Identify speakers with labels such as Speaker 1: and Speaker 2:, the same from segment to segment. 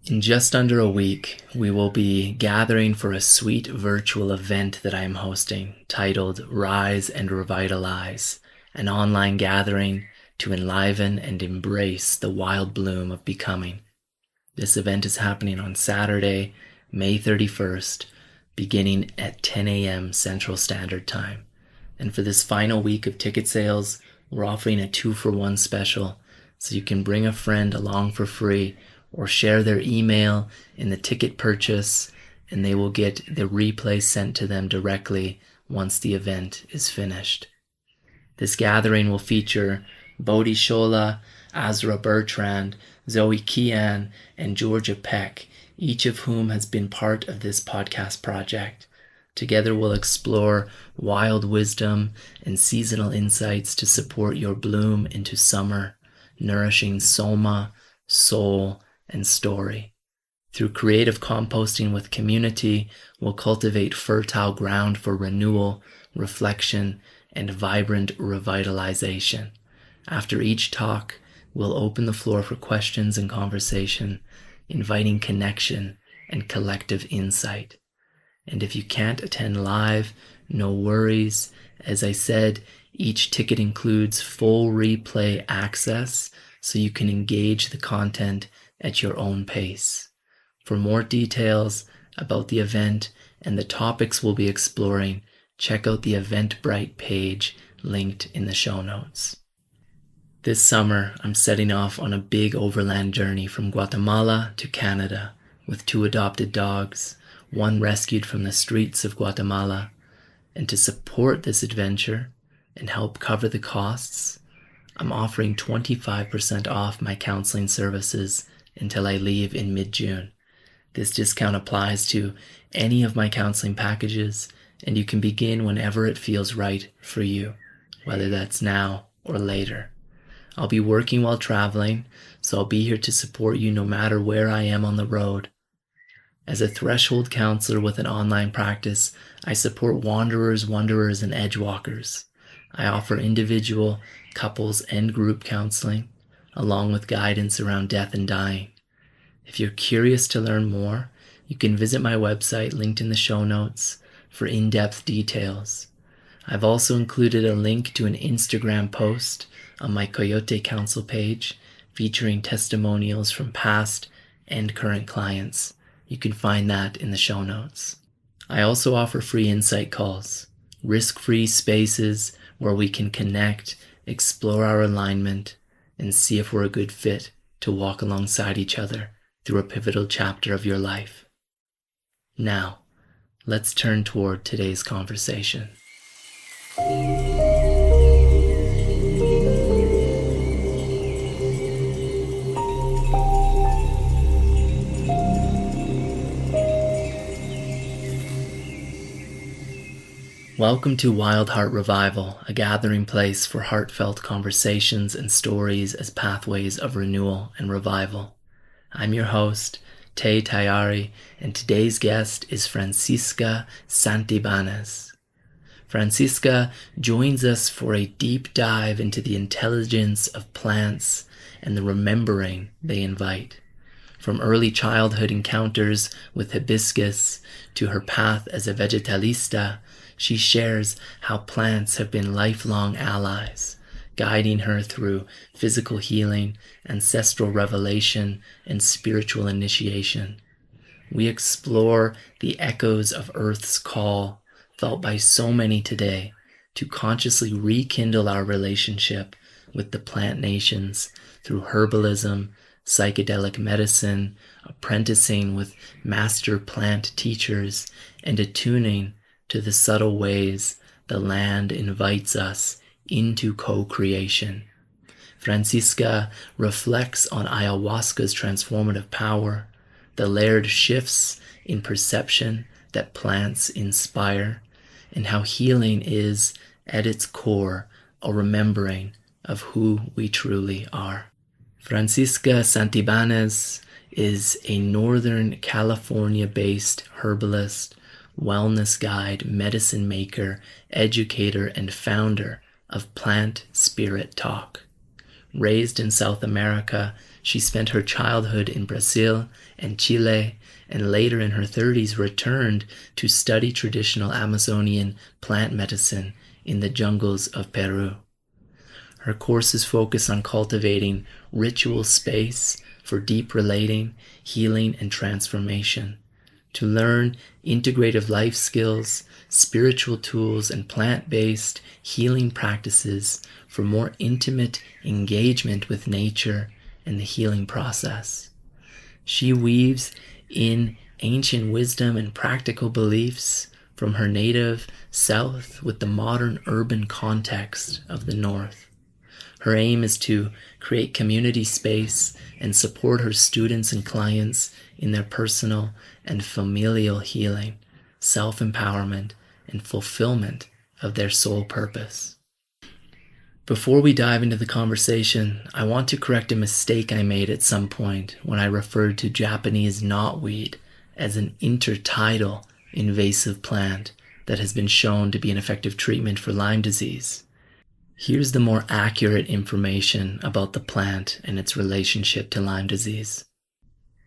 Speaker 1: In just under a week, we will be gathering for a sweet virtual event that I am hosting titled Rise and Revitalize, an online gathering to enliven and embrace the wild bloom of becoming. This event is happening on Saturday, May 31st, beginning at 10 a.m. Central Standard Time. And for this final week of ticket sales, we're offering a 2-for-1 special, so you can bring a friend along for free or share their email in the ticket purchase, and they will get the replay sent to them directly once the event is finished. This gathering will feature Bodhi Shola, Azra Bertrand, Zoe Kian, and Georgia Peck, each of whom has been part of this podcast project. Together we'll explore wild wisdom and seasonal insights to support your bloom into summer, nourishing soma, soul, and story. Through creative composting with community, we'll cultivate fertile ground for renewal, reflection, and vibrant revitalization. After each talk, we'll open the floor for questions and conversation, inviting connection and collective insight. And if you can't attend live, no worries. As I said, each ticket includes full replay access, so you can engage the content at your own pace. For more details about the event and the topics we'll be exploring, check out the Eventbrite page linked in the show notes. This summer, I'm setting off on a big overland journey from Guatemala to Canada with 2 adopted dogs, one rescued from the streets of Guatemala. And to support this adventure and help cover the costs, I'm offering 25% off my counseling services until I leave in mid-June. This discount applies to any of my counseling packages, and you can begin whenever it feels right for you, whether that's now or later. I'll be working while traveling, so I'll be here to support you no matter where I am on the road. As a threshold counselor with an online practice, I support wanderers, wanderers, and edgewalkers. I offer individual, couples, and group counseling, along with guidance around death and dying. If you're curious to learn more, you can visit my website linked in the show notes for in-depth details. I've also included a link to an Instagram post on my Coyote Council page featuring testimonials from past and current clients. You can find that in the show notes. I also offer free insight calls, risk-free spaces where we can connect, explore our alignment, and see if we're a good fit to walk alongside each other through a pivotal chapter of your life. Now, let's turn toward today's conversation. Welcome to Wild Heart Revival, a gathering place for heartfelt conversations and stories as pathways of renewal and revival. I'm your host, Tay Tayari, and today's guest is Francisca Santibanez. Francisca joins us for a deep dive into the intelligence of plants and the remembering they invite. From early childhood encounters with hibiscus to her path as a vegetalista, she shares how plants have been lifelong allies, guiding her through physical healing, ancestral revelation, and spiritual initiation. We explore the echoes of Earth's call, felt by so many today, to consciously rekindle our relationship with the plant nations through herbalism, psychedelic medicine, apprenticing with master plant teachers, and attuning to the subtle ways the land invites us into co-creation. Francisca reflects on ayahuasca's transformative power, the layered shifts in perception that plants inspire, and how healing is, at its core, a remembering of who we truly are. Francisca Santibanez is a Northern California-based herbalist, wellness guide, medicine maker, educator, and founder of Plant Spirit Talk. Raised in South America, She spent her childhood in Brazil and Chile, and later in her 30s returned to study traditional Amazonian plant medicine in the jungles of Peru. Her courses focus on cultivating ritual space for deep relating, healing, and transformation. To learn integrative life skills, spiritual tools, and plant-based healing practices for more intimate engagement with nature and the healing process. She weaves in ancient wisdom and practical beliefs from her native south with the modern urban context of the north. Her aim is to create community space and support her students and clients in their personal and familial healing, self-empowerment, and fulfillment of their soul purpose. Before we dive into the conversation, I want to correct a mistake I made at some point when I referred to Japanese knotweed as an intertidal invasive plant that has been shown to be an effective treatment for Lyme disease. Here's the more accurate information about the plant and its relationship to Lyme disease.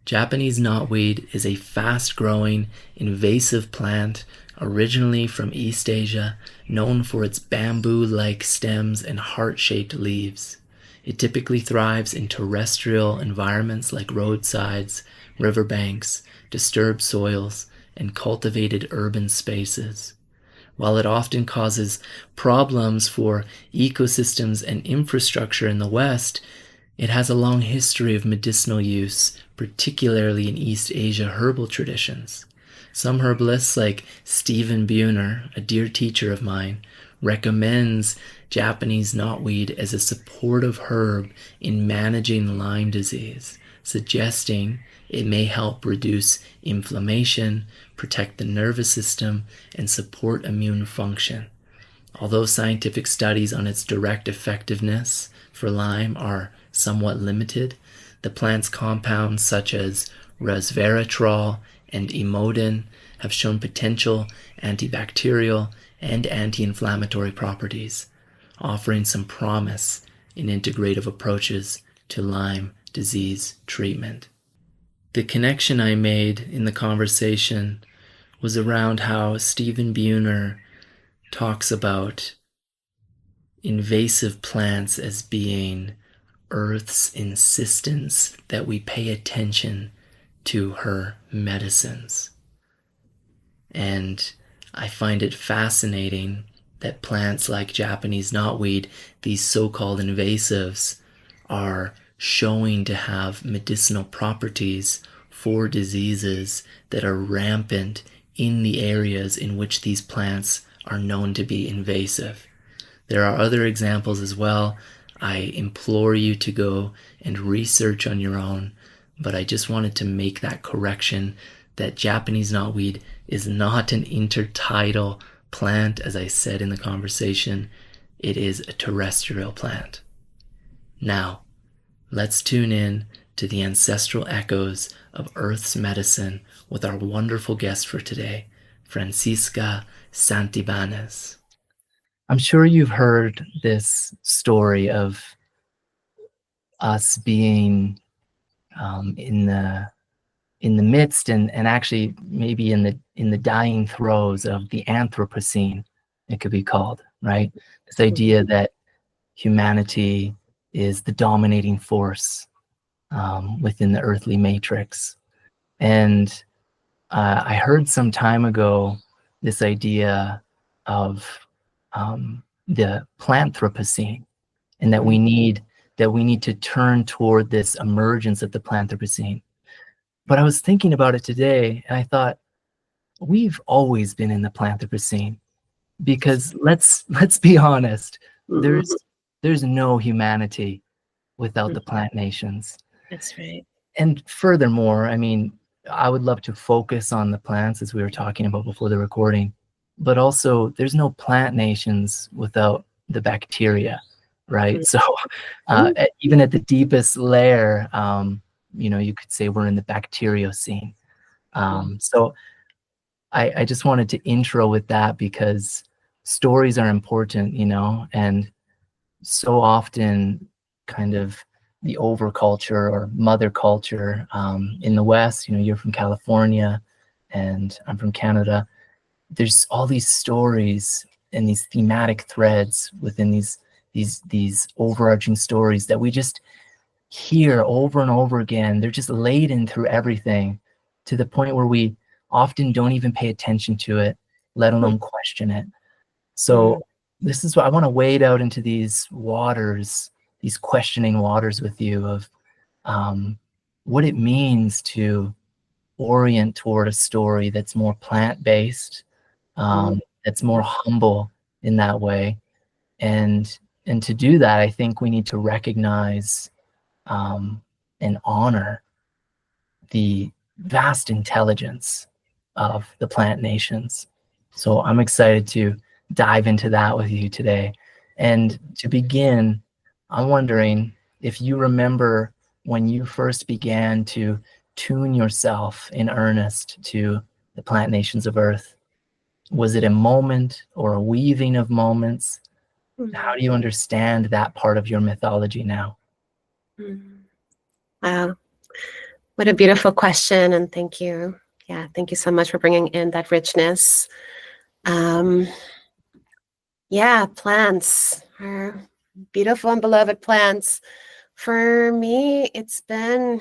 Speaker 1: Japanese knotweed is a fast-growing, invasive plant originally from East Asia, known for its bamboo-like stems and heart-shaped leaves. It typically thrives in terrestrial environments like roadsides, riverbanks, disturbed soils, and cultivated urban spaces. While it often causes problems for ecosystems and infrastructure in the West, it has a long history of medicinal use, particularly in East Asia herbal traditions. Some herbalists like Stephen Buhner, a dear teacher of mine, recommends Japanese knotweed as a supportive herb in managing Lyme disease, suggesting it may help reduce inflammation, protect the nervous system, and support immune function. Although scientific studies on its direct effectiveness for Lyme are somewhat limited, the plant's compounds such as resveratrol and emodin have shown potential antibacterial and anti-inflammatory properties, offering some promise in integrative approaches to Lyme disease treatment. The connection I made in the conversation was around how Stephen Buhner talks about invasive plants as being Earth's insistence that we pay attention to her medicines. And I find it fascinating that plants like Japanese knotweed, these so-called invasives, are showing to have medicinal properties for diseases that are rampant in the areas in which these plants are known to be invasive. There are other examples as well. I implore you to go and research on your own, but I just wanted to make that correction that Japanese knotweed is not an intertidal plant, as I said in the conversation. It is a terrestrial plant. Now, let's tune in to the ancestral echoes of Earth's medicine with our wonderful guest for today, Francisca Santibanez. I'm sure you've heard this story of us being in the midst and actually maybe in the dying throes of the Anthropocene, it could be called, right? This idea that humanity is the dominating force within the earthly matrix. And I heard some time ago this idea of the Planthropocene, and that we need to turn toward this emergence of the Planthropocene. But I was thinking about it today, and I thought, we've always been in the Planthropocene, because let's be honest, there's no humanity without the plant nations.
Speaker 2: That's right.
Speaker 1: And furthermore, I mean, I would love to focus on the plants, as we were talking about before the recording, but also there's no plant nations without the bacteria, right? So even at the deepest layer, you could say we're in the Bacteriocene. So I just wanted to intro with that, because stories are important, and so often kind of the overculture or mother culture in the West. You know, you're from California and I'm from Canada. There's all these stories and these thematic threads within these overarching stories that we just hear over and over again. They're just laden through everything to the point where we often don't even pay attention to it, let alone question it. So this is what I want to wade out into these waters, these questioning waters with you of what it means to orient toward a story that's more plant-based, that's more humble in that way. And to do that, I think we need to recognize and honor the vast intelligence of the plant nations. So I'm excited to dive into that with you today. And to begin, I'm wondering if you remember when you first began to tune yourself in earnest to the plant nations of Earth. Was it a moment or a weaving of moments? How do you understand that part of your mythology now?
Speaker 2: Wow. What a beautiful question. And thank you. Yeah, thank you so much for bringing in that richness. Yeah, plants are beautiful and beloved plants. For me, it's been,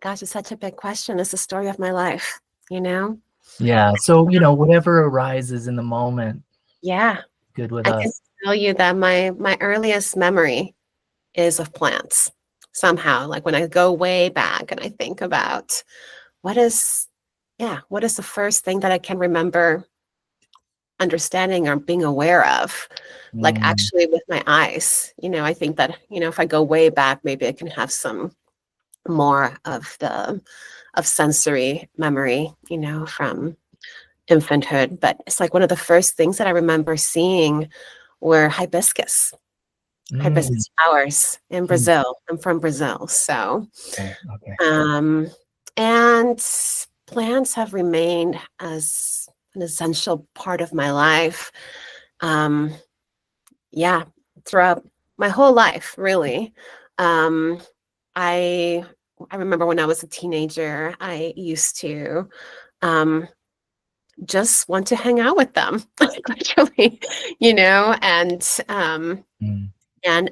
Speaker 2: gosh, it's such a big question. It's the story of my life, you know?
Speaker 1: Yeah. So, you know, whatever arises in the moment.
Speaker 2: Yeah.
Speaker 1: Good with
Speaker 2: I
Speaker 1: us.
Speaker 2: can tell you that my earliest memory is of plants somehow. Like when I go way back and I think about what is the first thing that I can remember understanding or being aware of, like actually with my eyes. You know, I think that, you know, if I go way back, maybe I can have some more of sensory memory, you know, from infanthood. But it's like one of the first things that I remember seeing were hibiscus flowers in Brazil. I'm from Brazil. So,
Speaker 1: Okay.
Speaker 2: and plants have remained as an essential part of my life. Yeah, throughout my whole life, really. I remember when I was a teenager, I used to just want to hang out with them, literally, you know, and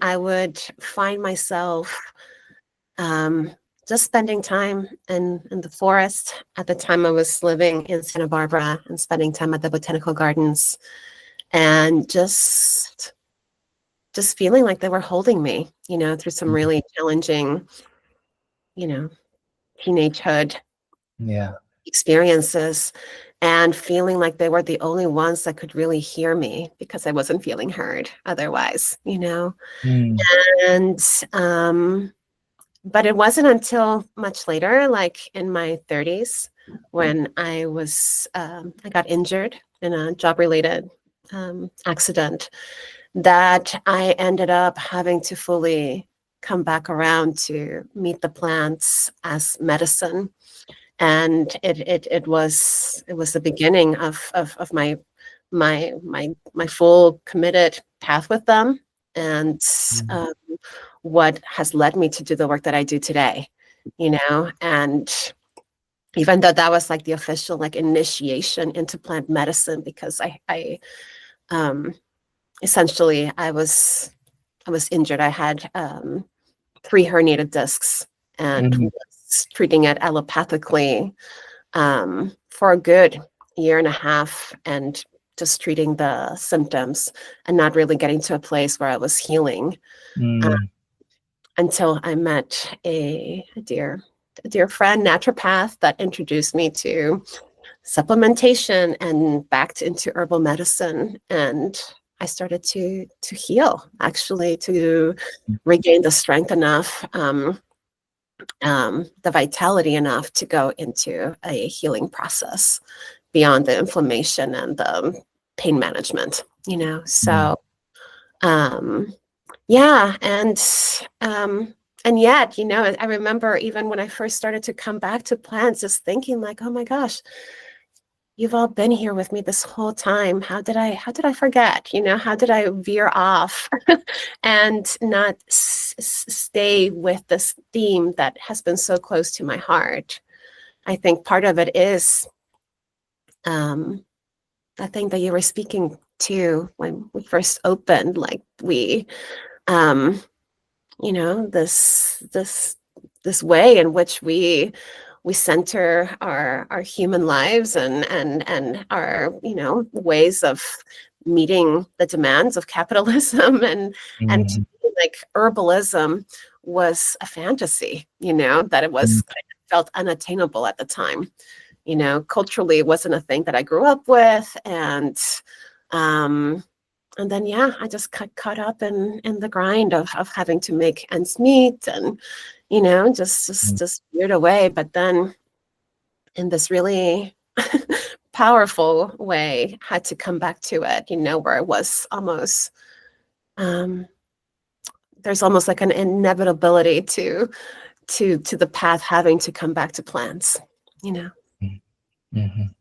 Speaker 2: I would find myself just spending time in the forest. At the time, I was living in Santa Barbara and spending time at the botanical gardens, and just feeling like they were holding me, you know, through some really challenging, you know, teenagehood experiences, and feeling like they were the only ones that could really hear me because I wasn't feeling heard otherwise, you know. And but it wasn't until much later, like in my 30s, when I got injured in a job-related accident, that I ended up having to fully come back around to meet the plants as medicine. And it was the beginning of my full committed path with them, and what has led me to do the work that I do today, you know. And even though that was like the official like initiation into plant medicine, because I essentially I was injured. I had 3 herniated discs and was treating it allopathically for a good year and a half, and just treating the symptoms and not really getting to a place where I was healing. Until I met a dear friend, naturopath, that introduced me to supplementation and backed into herbal medicine. And I started to heal, actually, to regain the strength enough, the vitality enough to go into a healing process beyond the inflammation and the pain management, you know. So, yeah, and yet, you know, I remember even when I first started to come back to plants, just thinking like, oh my gosh, you've all been here with me this whole time. How did I forget? How did I veer off and not stay with this theme that has been so close to my heart? I think part of it is the thing that you were speaking to when we first opened, like um, this way in which we center our human lives and our ways of meeting the demands of capitalism and to
Speaker 1: Mm,
Speaker 2: me, like herbalism was a fantasy, that it was
Speaker 1: mm,
Speaker 2: kind of felt unattainable at the time. Culturally it wasn't a thing that I grew up with, um and then yeah, I just got caught up in the grind of having to make ends meet, and just
Speaker 1: mm,
Speaker 2: just veered away. But then in this really powerful way, had to come back to it, where it was almost um there's almost like an inevitability to the path having to come back to plants,
Speaker 1: mm, mhm.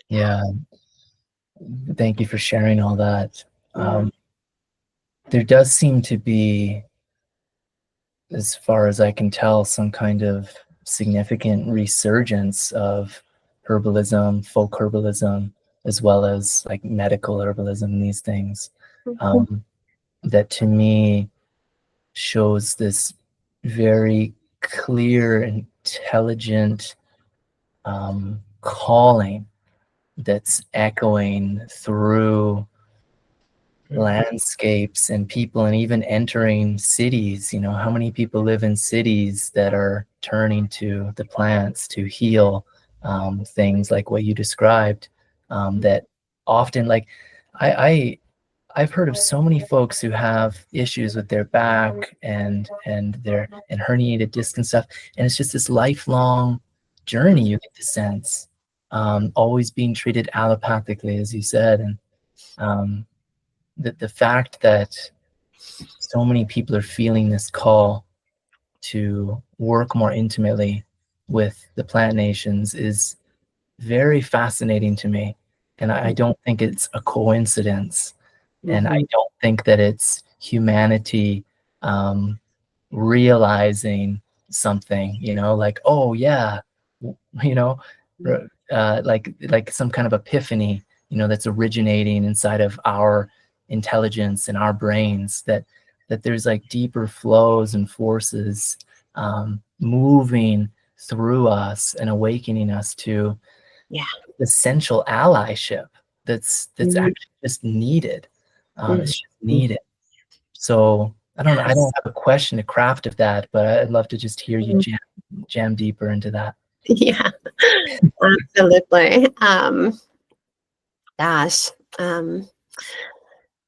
Speaker 1: Yeah, thank you for sharing all that.
Speaker 2: yeah.
Speaker 1: There does seem to be, as far as I can tell, some kind of significant resurgence of herbalism, folk herbalism, as well as like medical herbalism and these things.
Speaker 2: Mhm.
Speaker 1: Um, that to me shows this very clear, intelligent calling that's echoing through landscapes and people, and even entering cities. How many people live in cities that are turning to the plants to heal things like what you described, that often, like, I I've heard of so many folks who have issues with their back and their and herniated disc and stuff, and it's just this lifelong journey. You get the sense, always being treated allopathically, as you said, and um, the fact that so many people are feeling this call to work more intimately with the plant nations is very fascinating to me, and I don't think it's a coincidence, and I
Speaker 2: Mhm.
Speaker 1: don't think that it's humanity um, realizing something, like, oh yeah, you know, like some kind of epiphany, that's originating inside of our intelligence and our brains, that there's like deeper flows and forces moving through us and awakening us to
Speaker 2: Yeah.
Speaker 1: essential allyship that's
Speaker 2: Mhm.
Speaker 1: actually just needed.
Speaker 2: Mhm.
Speaker 1: It's just needed. So I
Speaker 2: Yes.
Speaker 1: don't have a question to craft of that, but I'd love to just hear you
Speaker 2: Mhm.
Speaker 1: jam deeper into that.
Speaker 2: Yeah, absolutely. Gosh. Um,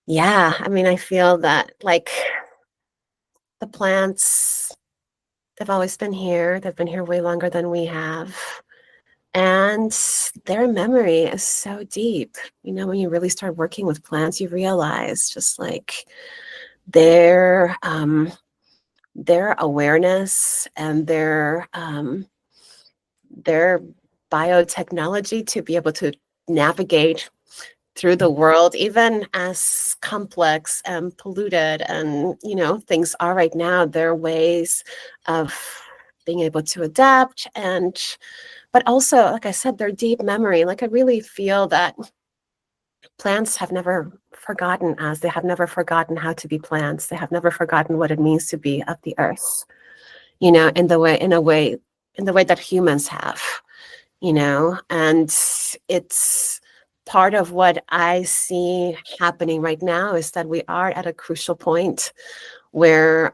Speaker 2: yeah, I mean, I feel that like the plants, they've always been here. They've been here way longer than we have. And their memory is so deep. When you really start working with plants, you realize just like their their awareness and their biotechnology to be able to navigate through the world, even as complex and polluted and things are right now. There are ways of being able to adapt, and but also, like I said, their deep memory. Like I really feel that plants have never forgotten us. They have never forgotten how to be plants. They have never forgotten what it means to be of the earth, in the way that humans have, and it's part of what I see happening right now is that we are at a crucial point where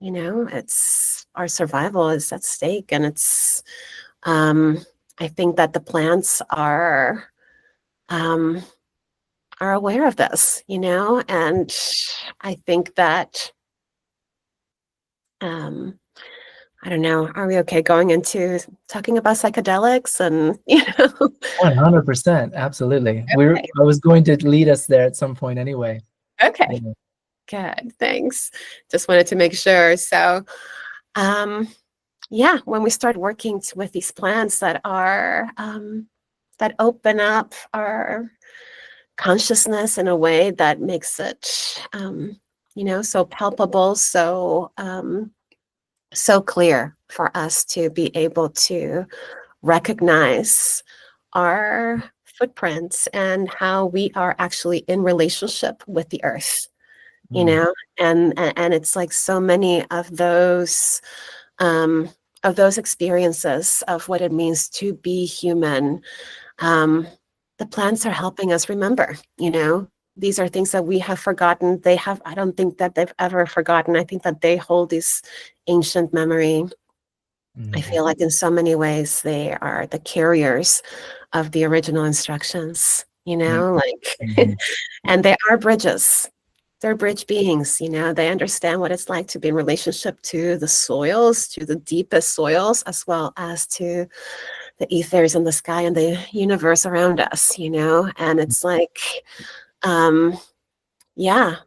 Speaker 2: it's our survival is at stake, and it's um I think that the plants um are aware of this, and I think that um I don't know. Are we okay going into talking about psychedelics and
Speaker 1: 100%, absolutely.
Speaker 2: Okay.
Speaker 1: I was going to lead us there at some point anyway.
Speaker 2: Okay.
Speaker 1: Yeah.
Speaker 2: Good. Thanks. Just wanted to make sure. So, um, yeah, when we start working with these plants that are that open up our consciousness in a way that makes it, so palpable, so clear for us to be able to recognize our footprints and how we are actually in relationship with the earth, and it's like so many of those experiences of what it means to be human. The plants are helping us remember. These are things that we have forgotten. I don't think that they've ever forgotten. I think that they hold this ancient memory. I feel like in so many ways they are the carriers of the original instructions, and they are bridges. They're bridge beings, they understand what it's like to be in relationship to the soils, to the deepest soils, as well as to the ethers and the sky and the universe around us, and it's like,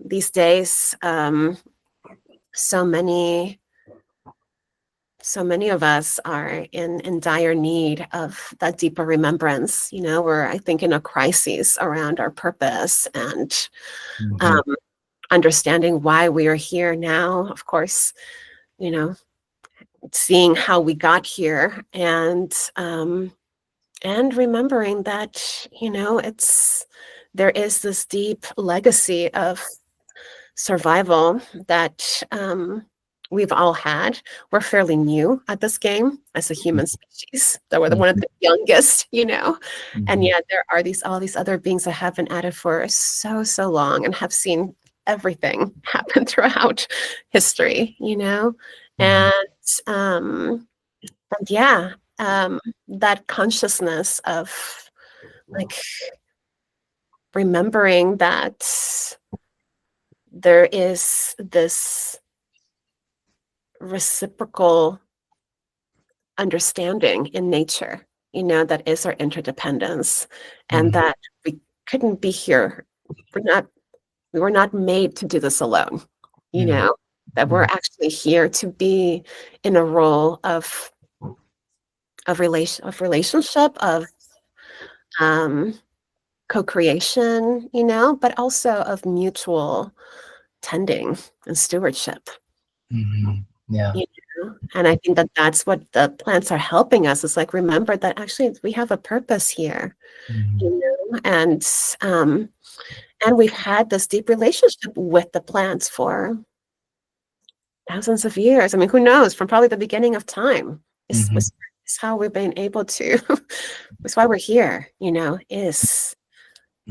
Speaker 2: these days, so many of us are in dire need of that deeper remembrance. We're, I think, in a crisis around our purpose and understanding why we are here now. Of course, seeing how we got here, and remembering that there is this deep legacy of survival that we've all had. We're fairly new at this game as a human species. That we're one of the youngest, and yet there are all these other beings that have been at it for so long and have seen everything happen throughout history, and that consciousness of like remembering that there is this reciprocal understanding in nature, that is our interdependence, and that we couldn't be here. We were not made to do this alone, that we're actually here to be in a role of relationship, of co-creation, but also of mutual tending and stewardship.
Speaker 1: Yeah.
Speaker 2: And I think that that's what the plants are helping us. It's like, remember that actually we have a purpose here, and we've had this deep relationship with the plants for thousands of years. I mean, who knows? From probably the beginning of time is how we've been able to. That's why we're here. Is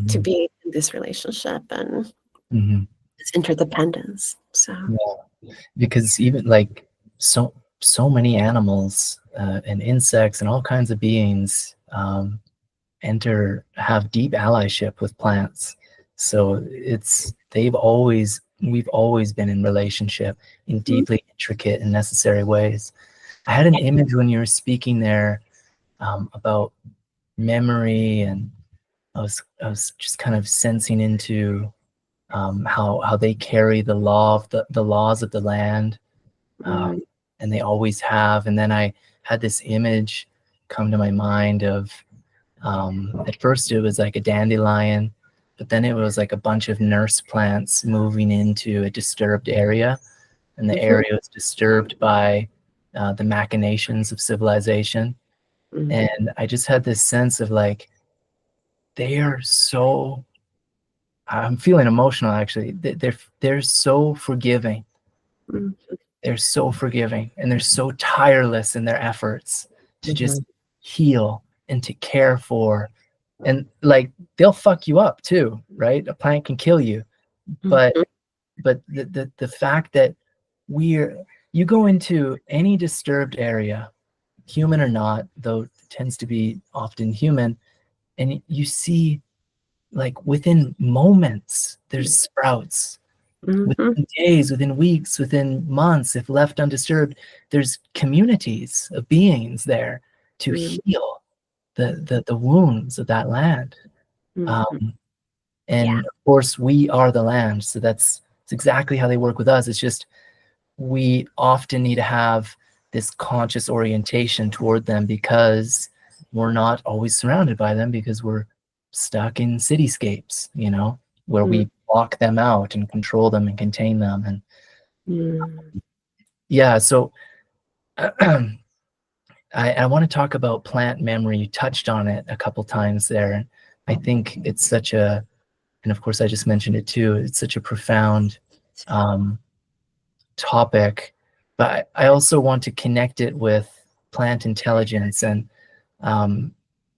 Speaker 2: to be in this relationship and this interdependence. So,
Speaker 1: because even like so many animals and insects and all kinds of beings have deep allyship with plants. So we've always been in relationship in deeply intricate and necessary ways. I had an image when you were speaking there about memory, and I was just kind of sensing into how they carry the laws of the land, and they always have. And then I had this image come to my mind of at first it was like a dandelion, but then it was like a bunch of nurse plants moving into a disturbed area, and the area was disturbed by the machinations of civilization. And I just had this sense of like, I'm feeling emotional actually. They're so forgiving. They're so forgiving, and they're so tireless in their efforts to just heal and to care for. And like, they'll fuck you up too, right? A plant can kill you, but the fact that you go into any disturbed area, human or not, though it tends to be often human, and you see, like, within moments there's sprouts, within days, within weeks, within months, if left undisturbed, there's communities of beings there to heal the wounds of that land. And of course we are the land, so that's exactly how they work with us. It's just we often need to have this conscious orientation toward them, because we're not always surrounded by them because we're stuck in cityscapes, where
Speaker 2: Mm,
Speaker 1: we block them out and control them and contain them. And
Speaker 2: mm,
Speaker 1: yeah, so I want to talk about plant memory. You touched on it a couple times there. I think it's such a, and of course I just mentioned it too, it's such a profound topic, but I also want to connect it with plant intelligence. And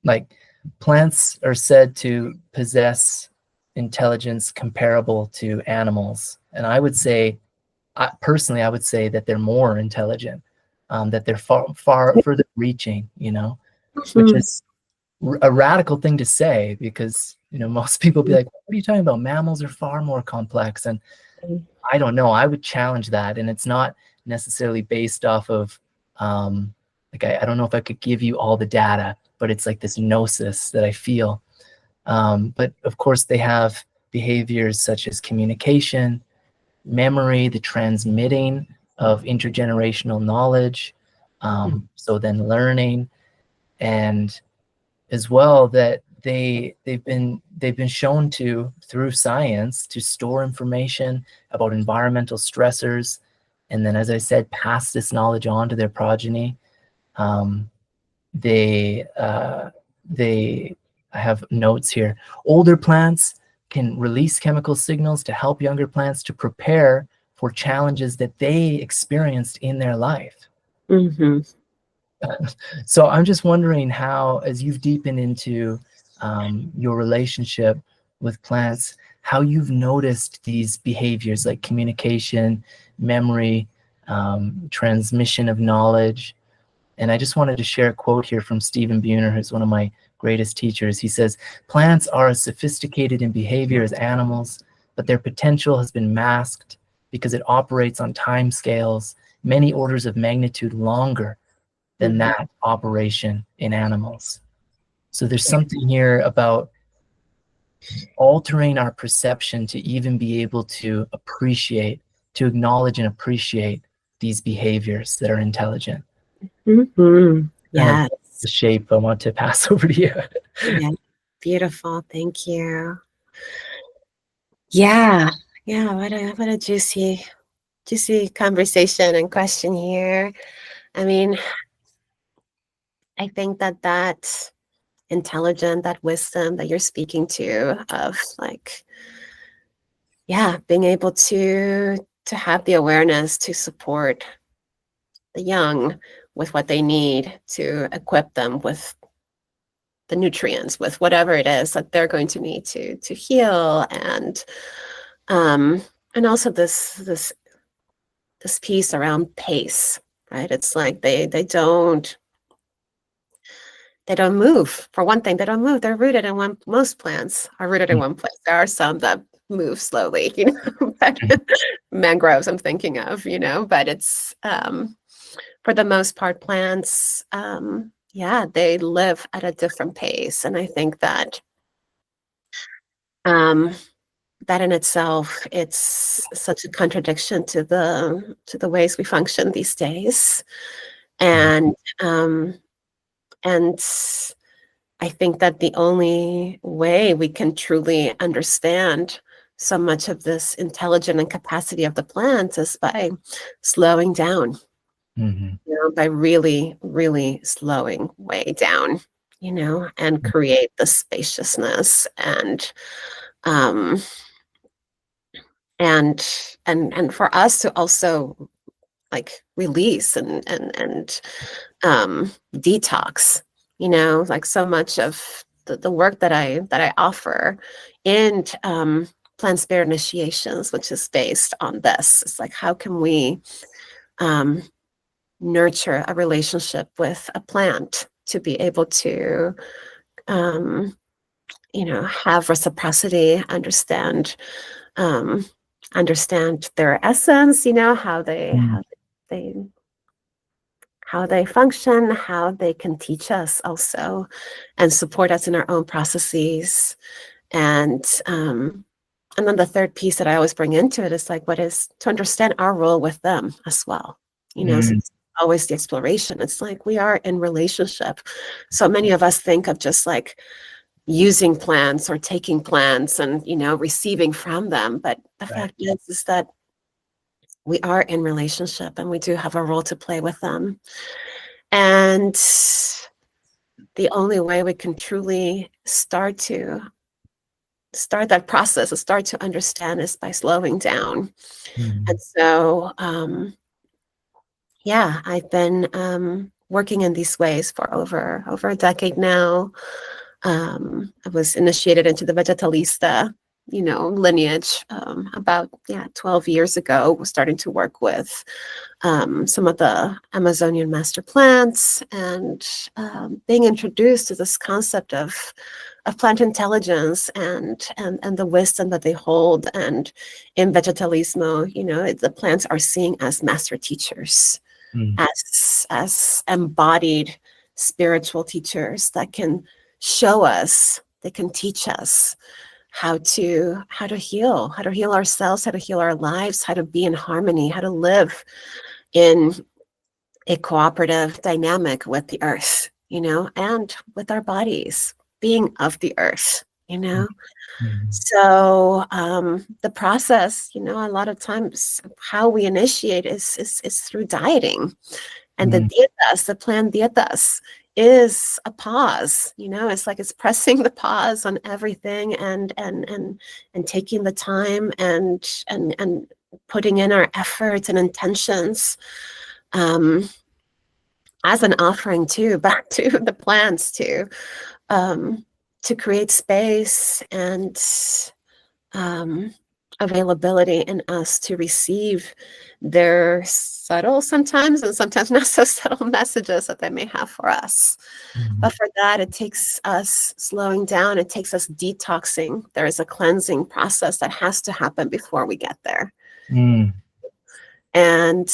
Speaker 1: like, plants are said to possess intelligence comparable to animals. And I would say, personally, I would say that they're more intelligent, that they're far further reaching, which
Speaker 2: mm,
Speaker 1: is a radical thing to say, because most people be like, what are you talking about? Mammals are far more complex. And
Speaker 2: mm,
Speaker 1: I don't know, I would challenge that. And it's not necessarily based off of like, I don't know if I could give you all the data, but it's like this gnosis that I feel. But of course they have behaviors such as communication, memory, the transmitting of intergenerational knowledge, so then learning, and as well that they've been shown to, through science, to store information about environmental stressors, and then, as I said, pass this knowledge on to their progeny. They I have notes here. Older plants can release chemical signals to help younger plants to prepare for challenges that they experienced in their life.
Speaker 2: mhm,
Speaker 1: So I'm just wondering how, as you've deepened into your relationship with plants, how you've noticed these behaviors like communication, memory, transmission of knowledge. And I just wanted to share a quote here from Stephen Buhner, who's one of my greatest teachers. He says, plants are as sophisticated in behavior as animals, but their potential has been masked because it operates on time scales many orders of magnitude longer than
Speaker 2: mhm.
Speaker 1: that operation in animals. So there's something here about altering our perception to even be able to appreciate, to acknowledge and appreciate these behaviors that are intelligent.
Speaker 2: Mhm.
Speaker 1: Kind of
Speaker 2: Yes.
Speaker 1: the shape I want to pass over to you.
Speaker 2: Yeah. Beautiful. Thank you. Yeah. Yeah. What a juicy conversation and question here. I mean, I think that intelligence, that wisdom that you're speaking to, of like, yeah, being able to have the awareness to support the young with what they need, to equip them with the nutrients, with whatever it is that they're going to need to heal, um and also this piece around pace, right? It's like they don't move. For one thing, they don't move. They're rooted in one. Most plants are rooted in one place. There are some that move slowly, but mangroves I'm thinking of, but it's for the most part, plants, yeah, they live at a different pace. And I think um, that in itself, it's such a contradiction to the ways we function these days. And um, and I think that the only way we can truly understand so much of this intelligence and capacity of the plants is by slowing down,
Speaker 1: Mhm.
Speaker 2: by really, really slowing way down, and create the spaciousness um, and for us to also like release and detox, like so much of the work that I offer in plant spirit initiations, which is based on this. It's like, how can we um, nurture a relationship with a plant to be able to um, have reciprocity, um, understand their essence, how they
Speaker 1: Mm.
Speaker 2: how they how they function, how they can teach us also and support us in our own processes. And then the third piece that I always bring into it is like, what is to understand our role with them as well.
Speaker 1: Mm.
Speaker 2: Since always the exploration. It's like we are in relationship. So many of us think of just like using plants or taking plants and, receiving from them. But the
Speaker 1: Right.
Speaker 2: fact is that we are in relationship and we do have a role to play with them. And the only way we can truly start that process, or start to understand, is by slowing down. And
Speaker 1: Mm.
Speaker 2: so, yeah, I've been working in these ways for over a decade now. I was initiated into the Vegetalista, lineage about 12 years ago. Starting to work with some of the Amazonian master plants, and being introduced to this concept of plant intelligence and the wisdom that they hold. And in Vegetalismo, the plants are seen as master teachers,
Speaker 1: Mm.
Speaker 2: as embodied spiritual teachers that can show us, they can teach us how to heal ourselves, how to heal our lives, how to be in harmony, how to live in a cooperative dynamic with the earth, and with our bodies, being of the earth, you know.
Speaker 1: Mm.
Speaker 2: So the process, a lot of times how we initiate is through dieting. And the
Speaker 1: Mm.
Speaker 2: dietas, the planned dietas, is a pause. It's like it's pressing the pause on everything, and taking the time, and putting in our efforts and intentions, um, as an offering too, back to the plants too, to create space and um, availability in us to receive their subtle sometimes, and sometimes not so subtle, messages that they may have for us.
Speaker 1: Mm.
Speaker 2: But for that, it takes us slowing down. It takes us detoxing. There is a cleansing process that has to happen before we get there.
Speaker 1: Mm.
Speaker 2: And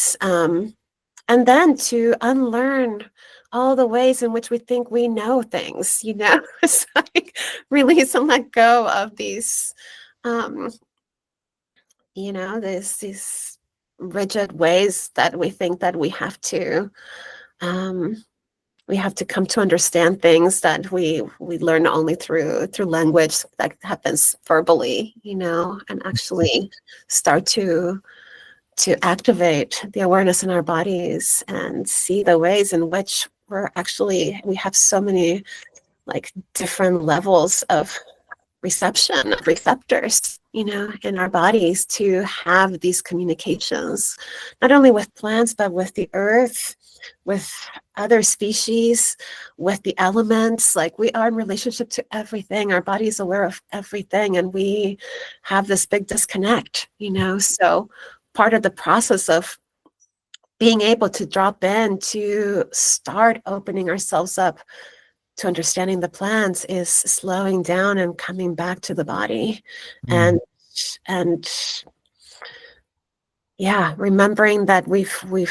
Speaker 2: and then to unlearn all the ways in which we think we know things. It's like release and let go of these um, these rigid ways that we think that um, we have to come to understand things that we learn only through language that happens verbally, and actually start to activate the awareness in our bodies and see the ways in which we have so many like different levels of reception, of receptors, in our bodies, to have these communications, not only with plants, but with the earth, with other species, with the elements. Like, we are in relationship to everything. Our body is aware of everything, and we have this big disconnect, So part of the process of being able to drop in, to start opening ourselves up to understanding the plants, is slowing down and coming back to the body,
Speaker 1: Mm.
Speaker 2: and yeah, remembering that we were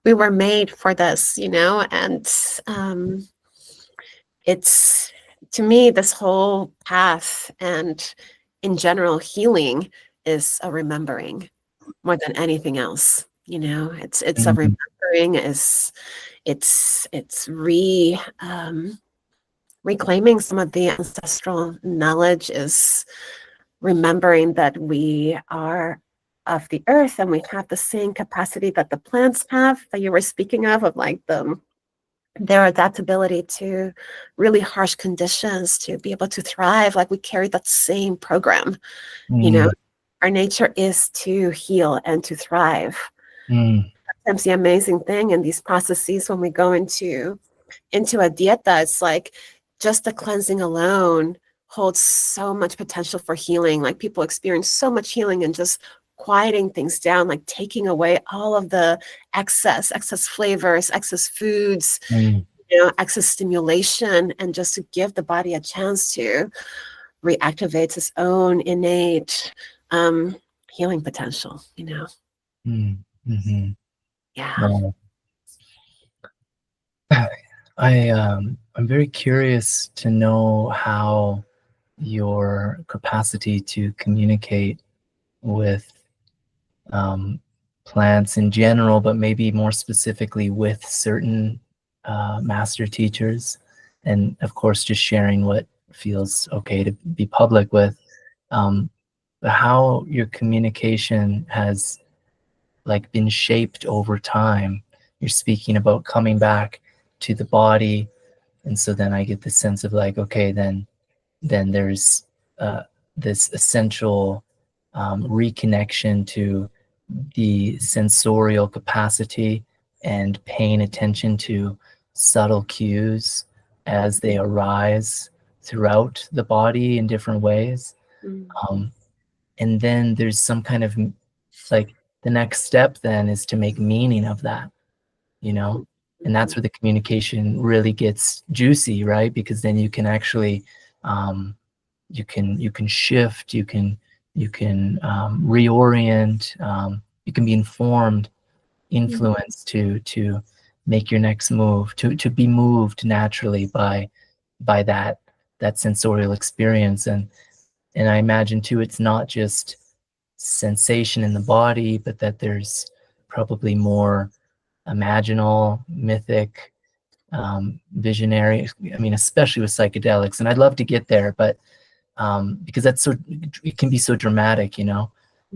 Speaker 2: we were made for this, and um it's, to me, this whole path, and in general healing, is a remembering more than anything else. It's a
Speaker 1: Mm.
Speaker 2: remembering, is it's reclaiming some of the ancestral knowledge, is remembering that we are of the earth, and we have the same capacity that the plants have, that you were speaking of like their adaptability to really harsh conditions, to be able to thrive. Like, we carry that same program. you know
Speaker 1: Mm.
Speaker 2: our nature is to heal and to thrive.
Speaker 1: Mm.
Speaker 2: Sometimes the amazing thing in these processes, when we go into a dieta, it's like just the cleansing alone holds so much potential for healing. Like, people experience so much healing and just quieting things down, like taking away all of the excess flavors, excess foods,
Speaker 1: Mm.
Speaker 2: excess stimulation, and just to give the body a chance to reactivate its own innate um, healing potential.
Speaker 1: Mm. Mhm.
Speaker 2: Yeah.
Speaker 1: Wow. I'm very curious to know how your capacity to communicate with um, plants in general, but maybe more specifically with certain master teachers, and of course just sharing what feels okay to be public with. um, how your communication has like been shaped over time. You're speaking about coming back to the body, and so then I get the sense of like, okay, then there's uh, this essential reconnection to the sensorial capacity and paying attention to subtle cues as they arise throughout the body in different ways.
Speaker 2: Mm,
Speaker 1: Um, and then there's some kind of like the next step then is to make meaning of that, you know? And that's
Speaker 2: mhm,
Speaker 1: where the communication really gets juicy, right? Because then you can actually um, you can shift, you can reorient, you can be informed,
Speaker 2: mhm,
Speaker 1: influenced to make your next move, to be moved naturally by that sensorial experience. And I imagine too, it's not just sensation in the body, but that there's probably more imaginal, mythic, visionary. I mean, especially with psychedelics. And I'd love to get there, but because that's so, it can be so dramatic, you know.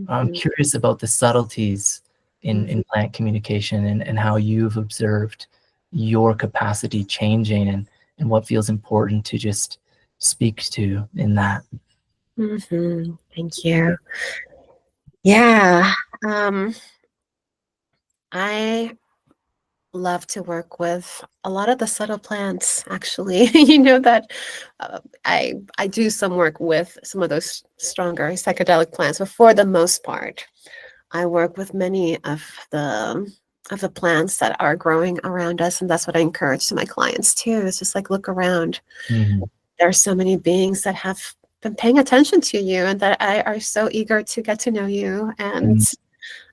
Speaker 1: I'm
Speaker 2: mhm,
Speaker 1: curious about the subtleties in
Speaker 2: mhm,
Speaker 1: plant communication, and how you've observed your capacity changing, and what feels important to just speak to in that.
Speaker 2: mhm. Thank you. Yeah. Um, I love to work with a lot of the subtle plants, actually. That I do some work with some of those stronger psychedelic plants, but for the most part, I work with many of the plants that are growing around us, and that's what I encourage to my clients too. It's just like look around.
Speaker 1: Mhm.
Speaker 2: There are so many beings that have been paying attention to you and that are so eager to get to know you, and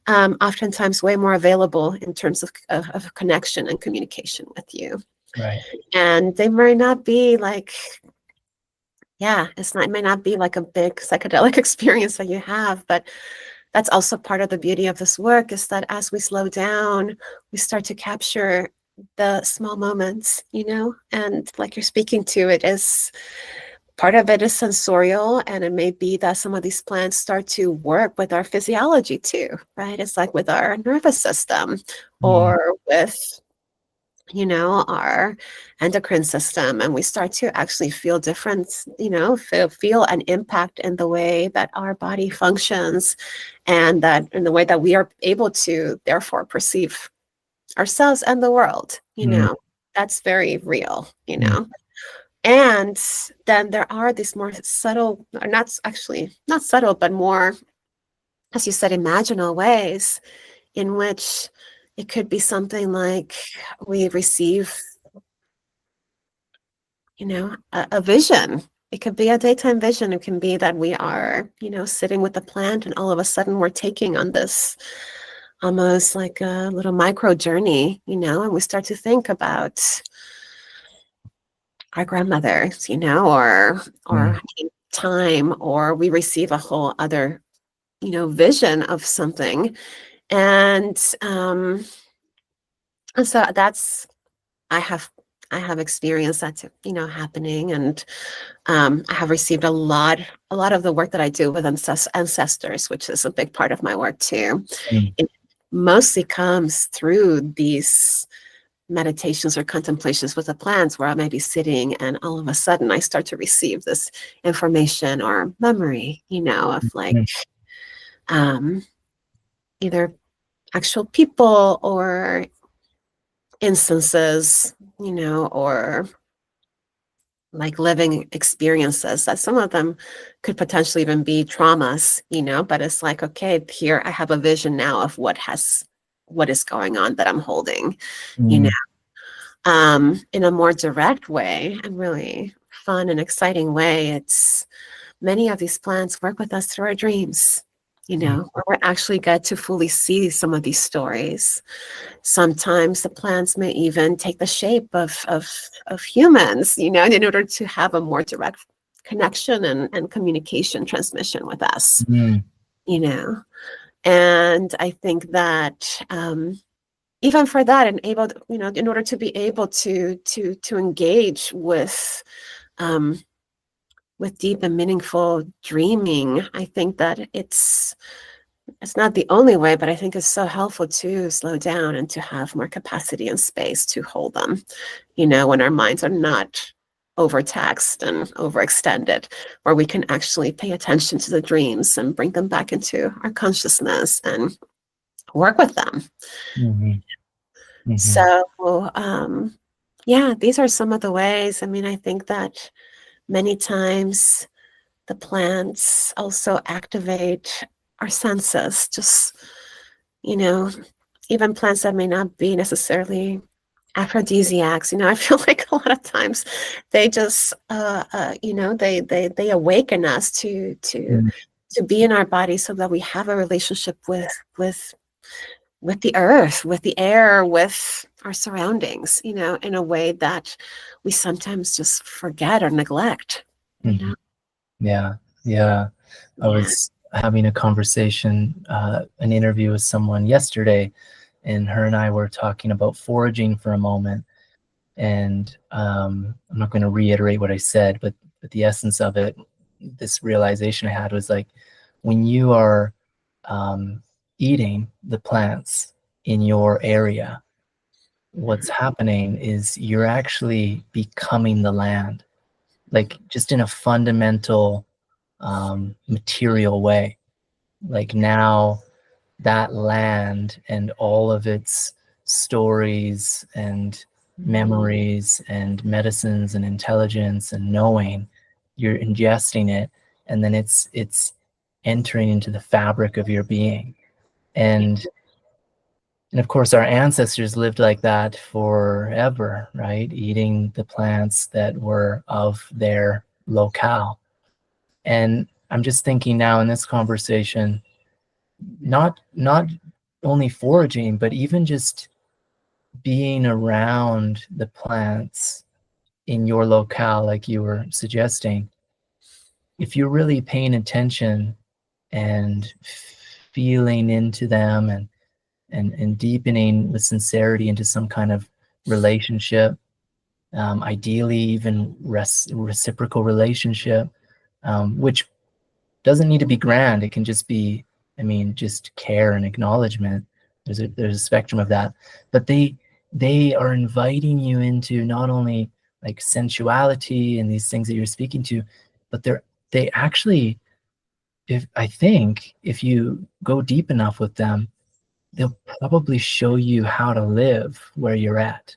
Speaker 1: Mm,
Speaker 2: oftentimes way more available in terms of connection and communication with you.
Speaker 1: right.
Speaker 2: And they may not be like, yeah, it may not be like a big psychedelic experience that you have, but that's also part of the beauty of this work, is that as we slow down, we start to capture the small moments, and like you're speaking to, it is part of it is sensorial, and it may be that some of these plants start to work with our physiology too, right? It's like with our nervous system,
Speaker 1: Mm,
Speaker 2: or with our endocrine system, and we start to actually feel different, feel an impact in the way that our body functions, and that in the way that we are able to therefore perceive ourselves and the world.
Speaker 1: mm,
Speaker 2: That's very real.
Speaker 1: mm,
Speaker 2: And then there are these more subtle, or not subtle, but more, as you said, imaginal ways in which it could be something like we receive, a vision. It could be a daytime vision. It can be that we are, sitting with a plant, and all of a sudden we're taking on this almost like a little micro journey, and we start to think about our grandmothers, or
Speaker 1: mm,
Speaker 2: time, or we receive a whole other, vision of something. And so that's, I have I have experienced that, happening. And I have received a lot of the work that I do with ancestors, which is a big part of my work too.
Speaker 1: mm,
Speaker 2: It mostly comes through these meditations or contemplations with the plants, where I may be sitting and all of a sudden I start to receive this information or memory, of like,
Speaker 1: mm,
Speaker 2: um, either actual people or instances, or like living experiences, that some of them could potentially even be traumas, but it's like, okay, here I have a vision now of what is going on that I'm holding, you know,
Speaker 1: mm,
Speaker 2: in a more direct way and really fun and exciting way. It's many of these plants work with us through our dreams,
Speaker 1: mm,
Speaker 2: where we actually get to fully see some of these stories. Sometimes the plants may even take the shape of humans, in order to have a more direct connection and communication transmission with us,
Speaker 1: mm,
Speaker 2: you know. And I think that even for that, and able, in order to be able to engage with deep and meaningful dreaming, I think that it's not the only way, but I think it's so helpful to slow down and to have more capacity and space to hold them, when our minds are not overtaxed and overextended, where we can actually pay attention to the dreams and bring them back into our consciousness and work with them.
Speaker 1: Mm-hmm. Mm-hmm.
Speaker 2: So, yeah, these are some of the ways. I mean, I think that many times the plants also activate our senses, just, even plants that may not be necessarily aphrodisiacs. I feel like a lot of times they just, they awaken us to be in our body so that we have a relationship with the earth, with the air, with our surroundings, in a way that we sometimes just forget or neglect,
Speaker 1: Mm-hmm. Yeah. Yeah. I
Speaker 2: Yeah.
Speaker 1: was having a conversation, an interview with someone yesterday, and her and I were talking about foraging for a moment. And I'm not going to reiterate what I said, but the essence of it, this realization I had was like, when you are eating the plants in your area, what's happening is you're actually becoming the land, like just in a fundamental material way. Like now that land and all of its stories and memories and medicines and intelligence and knowing, you're ingesting it, and then it's entering into the fabric of your being. And of course our ancestors lived like that forever, right? Eating the plants that were of their locale. And I'm just thinking now in this conversation, not only foraging, but even just being around the plants in your locale, like you were suggesting. If you're really paying attention and feeling into them, and deepening with sincerity into some kind of relationship, ideally even reciprocal relationship, which doesn't need to be grand. It can just be, I mean, just care and acknowledgement. There's a spectrum of that, but they are inviting you into not only like sensuality and these things that you're speaking to, but they actually, if I think if you go deep enough with them, they'll probably show you how to live where you're at,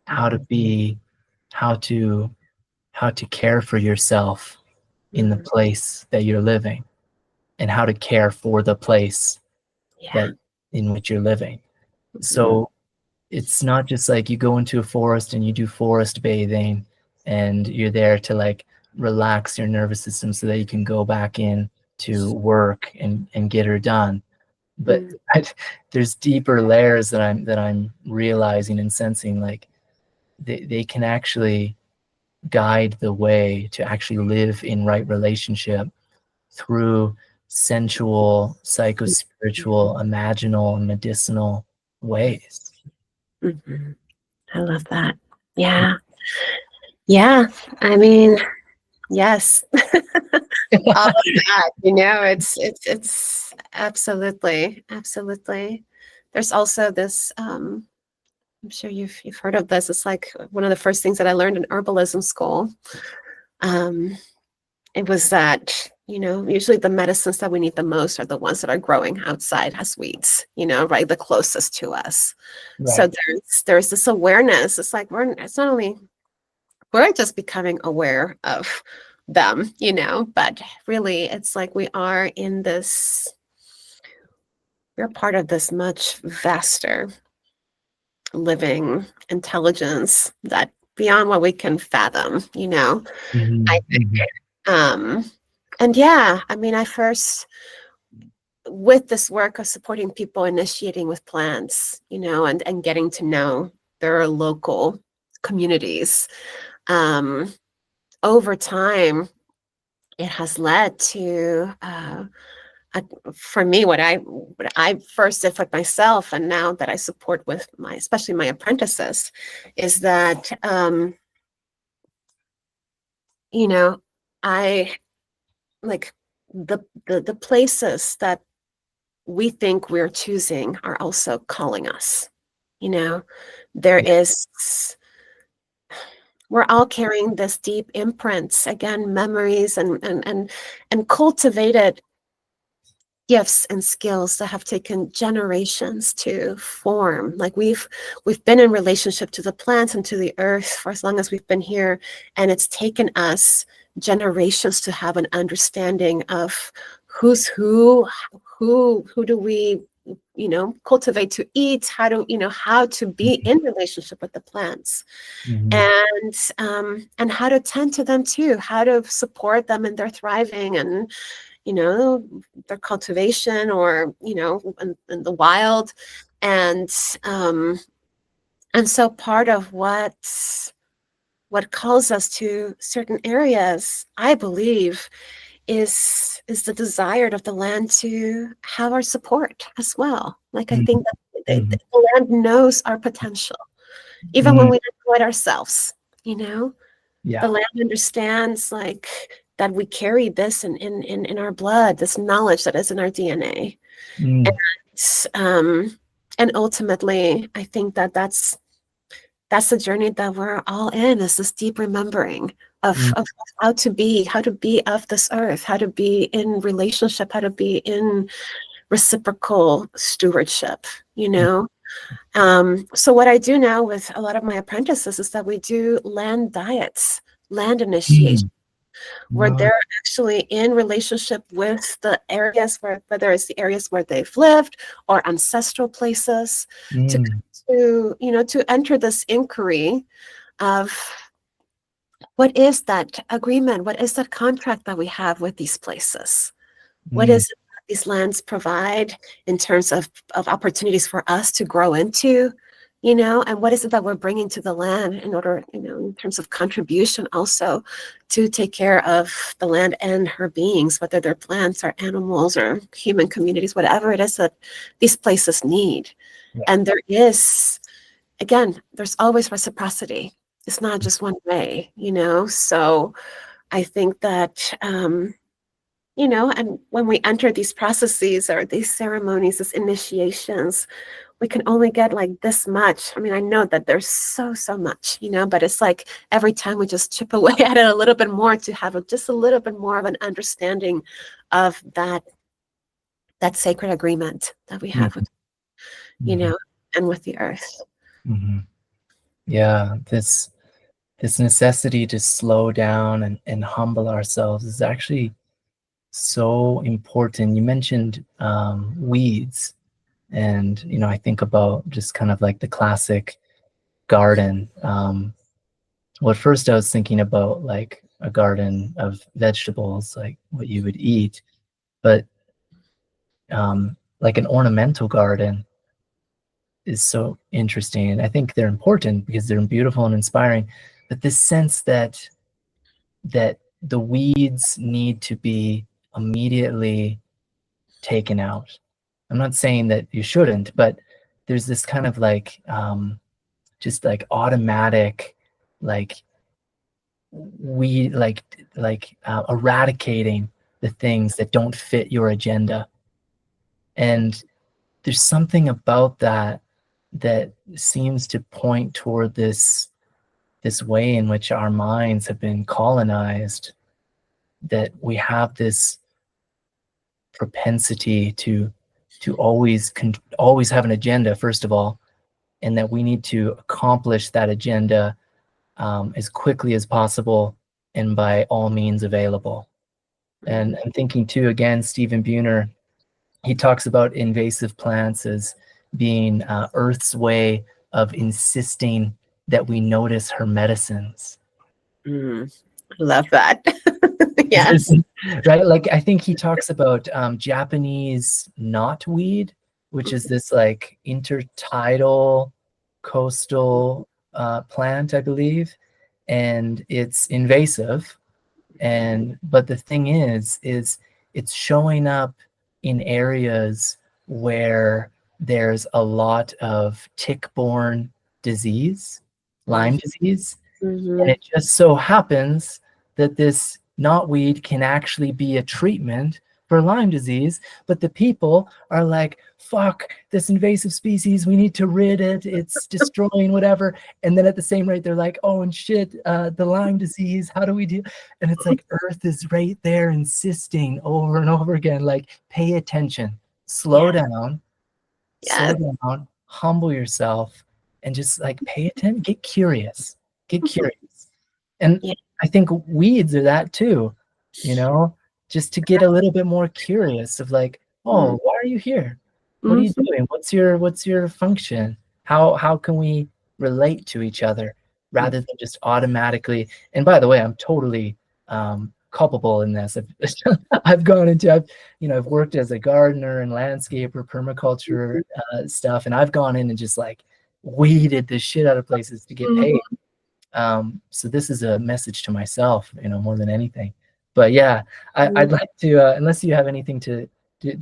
Speaker 1: how to be, how to care for yourself in the place that you're living, and how to care for the place
Speaker 2: Yeah.
Speaker 1: that in which you're living.
Speaker 2: Mhm.
Speaker 1: So it's not just like you go into a forest and you do forest bathing and you're there to like relax your nervous system so that you can go back in to work and get her done. But
Speaker 2: Mm.
Speaker 1: there's deeper layers that I'm realizing and sensing, like they can actually guide the way to actually live in right relationship through sensual, psycho-spiritual, imaginal, and medicinal ways.
Speaker 2: Mhm. I love that. Yeah. Yeah. I mean, yes. All of that, it's absolutely, absolutely. There's also this, I'm sure you've heard of this. It's like one of the first things that I learned in herbalism school. Um, it was that, usually the medicines that we need the most are the ones that are growing outside as weeds, right, the closest to us. So
Speaker 1: Right.
Speaker 2: there's this awareness. It's like it's not only we're just becoming aware of them, but really it's like we're part of this much vaster living intelligence that beyond what we can fathom, I
Speaker 1: Mhm, mhm,
Speaker 2: um and yeah, I mean, I first, with this work of supporting people initiating with plants, and getting to know their local communities, um over time it has led to for me, what I first did for myself, and now that I support with especially my apprentices, is that I like the places that we think we're choosing are also calling us. There
Speaker 1: Yeah.
Speaker 2: is we're all carrying this deep imprints, again, memories and cultivated gifts and skills that have taken generations to form. Like we've been in relationship to the plants and to the earth for as long as we've been here, and it's taken us generations to have an understanding of who's who do we cultivate to eat, how to be in relationship with the plants,
Speaker 1: Mm-hmm.
Speaker 2: and how to tend to them too, how to support them in their thriving and their cultivation, or in the wild. And so part of what calls us to certain areas, I believe, is the desire of the land to have our support as well. Like, I think that
Speaker 1: Mm-hmm.
Speaker 2: the land knows our potential, even when
Speaker 1: Mm.
Speaker 2: we don't know it ourselves. The
Speaker 1: Yeah.
Speaker 2: land understands, like, that we carry this in our blood, this knowledge that is in our DNA.
Speaker 1: Mm.
Speaker 2: And ultimately, I think that that's the journey that we're all in, is this deep remembering
Speaker 1: Mm.
Speaker 2: of how to be of this earth, how to be in relationship, how to be in reciprocal stewardship, so what I do now with a lot of my apprentices is that we do land diets, land initiation,
Speaker 1: Mm.
Speaker 2: where
Speaker 1: Wow.
Speaker 2: they're actually in relationship with the areas whether it's the areas where they've lived or ancestral places, to
Speaker 1: Mm.
Speaker 2: to enter this inquiry of what is that agreement, what is that contract that we have with these places, what
Speaker 1: Mm.
Speaker 2: is it that these lands provide in terms of opportunities for us to grow into, and what is it that we're bringing to the land in order, in terms of contribution also to take care of the land and her beings, whether they're plants or animals or human communities, whatever it is that these places need.
Speaker 1: Yeah.
Speaker 2: And there is, again, there's always reciprocity. It's not just one way, so I think that and when we enter these processes or these ceremonies, these initiations, we can only get like this much. I mean, I know that there's so much, but it's like every time we just chip away at it a little bit more to have just a little bit more of an understanding of that sacred agreement that we have
Speaker 1: Mm-hmm.
Speaker 2: with, you
Speaker 1: Mm-hmm.
Speaker 2: know, and with the earth.
Speaker 1: Mm-hmm. Yeah. This necessity to slow down and humble ourselves is actually so important. You mentioned weeds, and I think about just kind of like the classic garden. Well, at first I was thinking about like a garden of vegetables, like what you would eat, but like an ornamental garden is so interesting. And I think they're important because they're beautiful and inspiring. But this sense that the weeds need to be immediately taken out. I'm not saying that you shouldn't, but there's this kind of like just like automatic, like we eradicating the things that don't fit your agenda. And there's something about that that seems to point toward this way in which our minds have been colonized, that we have this propensity to always have an agenda, first of all, and that we need to accomplish that agenda as quickly as possible and by all means available. And I'm thinking too, again, Stephen Buhner, he talks about invasive plants as being Earth's way of insisting that we notice her medicines.
Speaker 2: Mm, love that. Yes.
Speaker 1: Right? Like, I think he talks about Japanese knotweed, which is this like intertidal coastal plant, I believe, and it's invasive. But the thing is it's showing up in areas where there's a lot of tick-borne disease, Lyme disease, and
Speaker 2: Mm-hmm.
Speaker 1: it just so happens that this knotweed can actually be a treatment for Lyme disease, but the people are like, fuck this invasive species, we need to rid it, it's destroying whatever. And then at the same rate, they're like, oh, and shit, the Lyme disease, how do we do? And it's like Earth is right there insisting over and over again, like, pay attention, slow down, slow
Speaker 2: Yes.
Speaker 1: down, humble yourself, and just like pay attention, get curious, get curious. And
Speaker 2: Yeah.
Speaker 1: I think weeds are that too, you know, just to get a little bit more curious of like, oh, why are you here? What are you
Speaker 2: Mm-hmm.
Speaker 1: doing? What's your function? How can we relate to each other rather than just automatically? And by the way, I'm totally culpable in this. I've gone into I've worked as a gardener and landscaper, permaculture stuff, and I've gone in and just like weeded the shit out of places to get paid.
Speaker 2: Mm-hmm.
Speaker 1: So this is a message to myself, more than anything. But yeah, I'd like to, unless you have anything to, do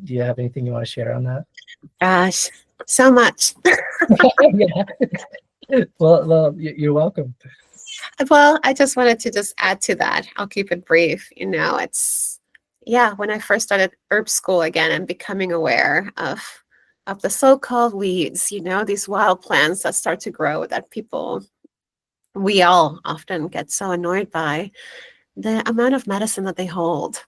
Speaker 1: you have anything you want to share on that?
Speaker 2: Gosh, so much.
Speaker 1: Yeah. Well, you're welcome.
Speaker 2: Well, I just wanted to just add to that. I'll keep it brief. It's yeah, when I first started herb school again and becoming aware of the so-called weeds, these wild plants that start to grow that we all often get so annoyed by, the amount of medicine that they hold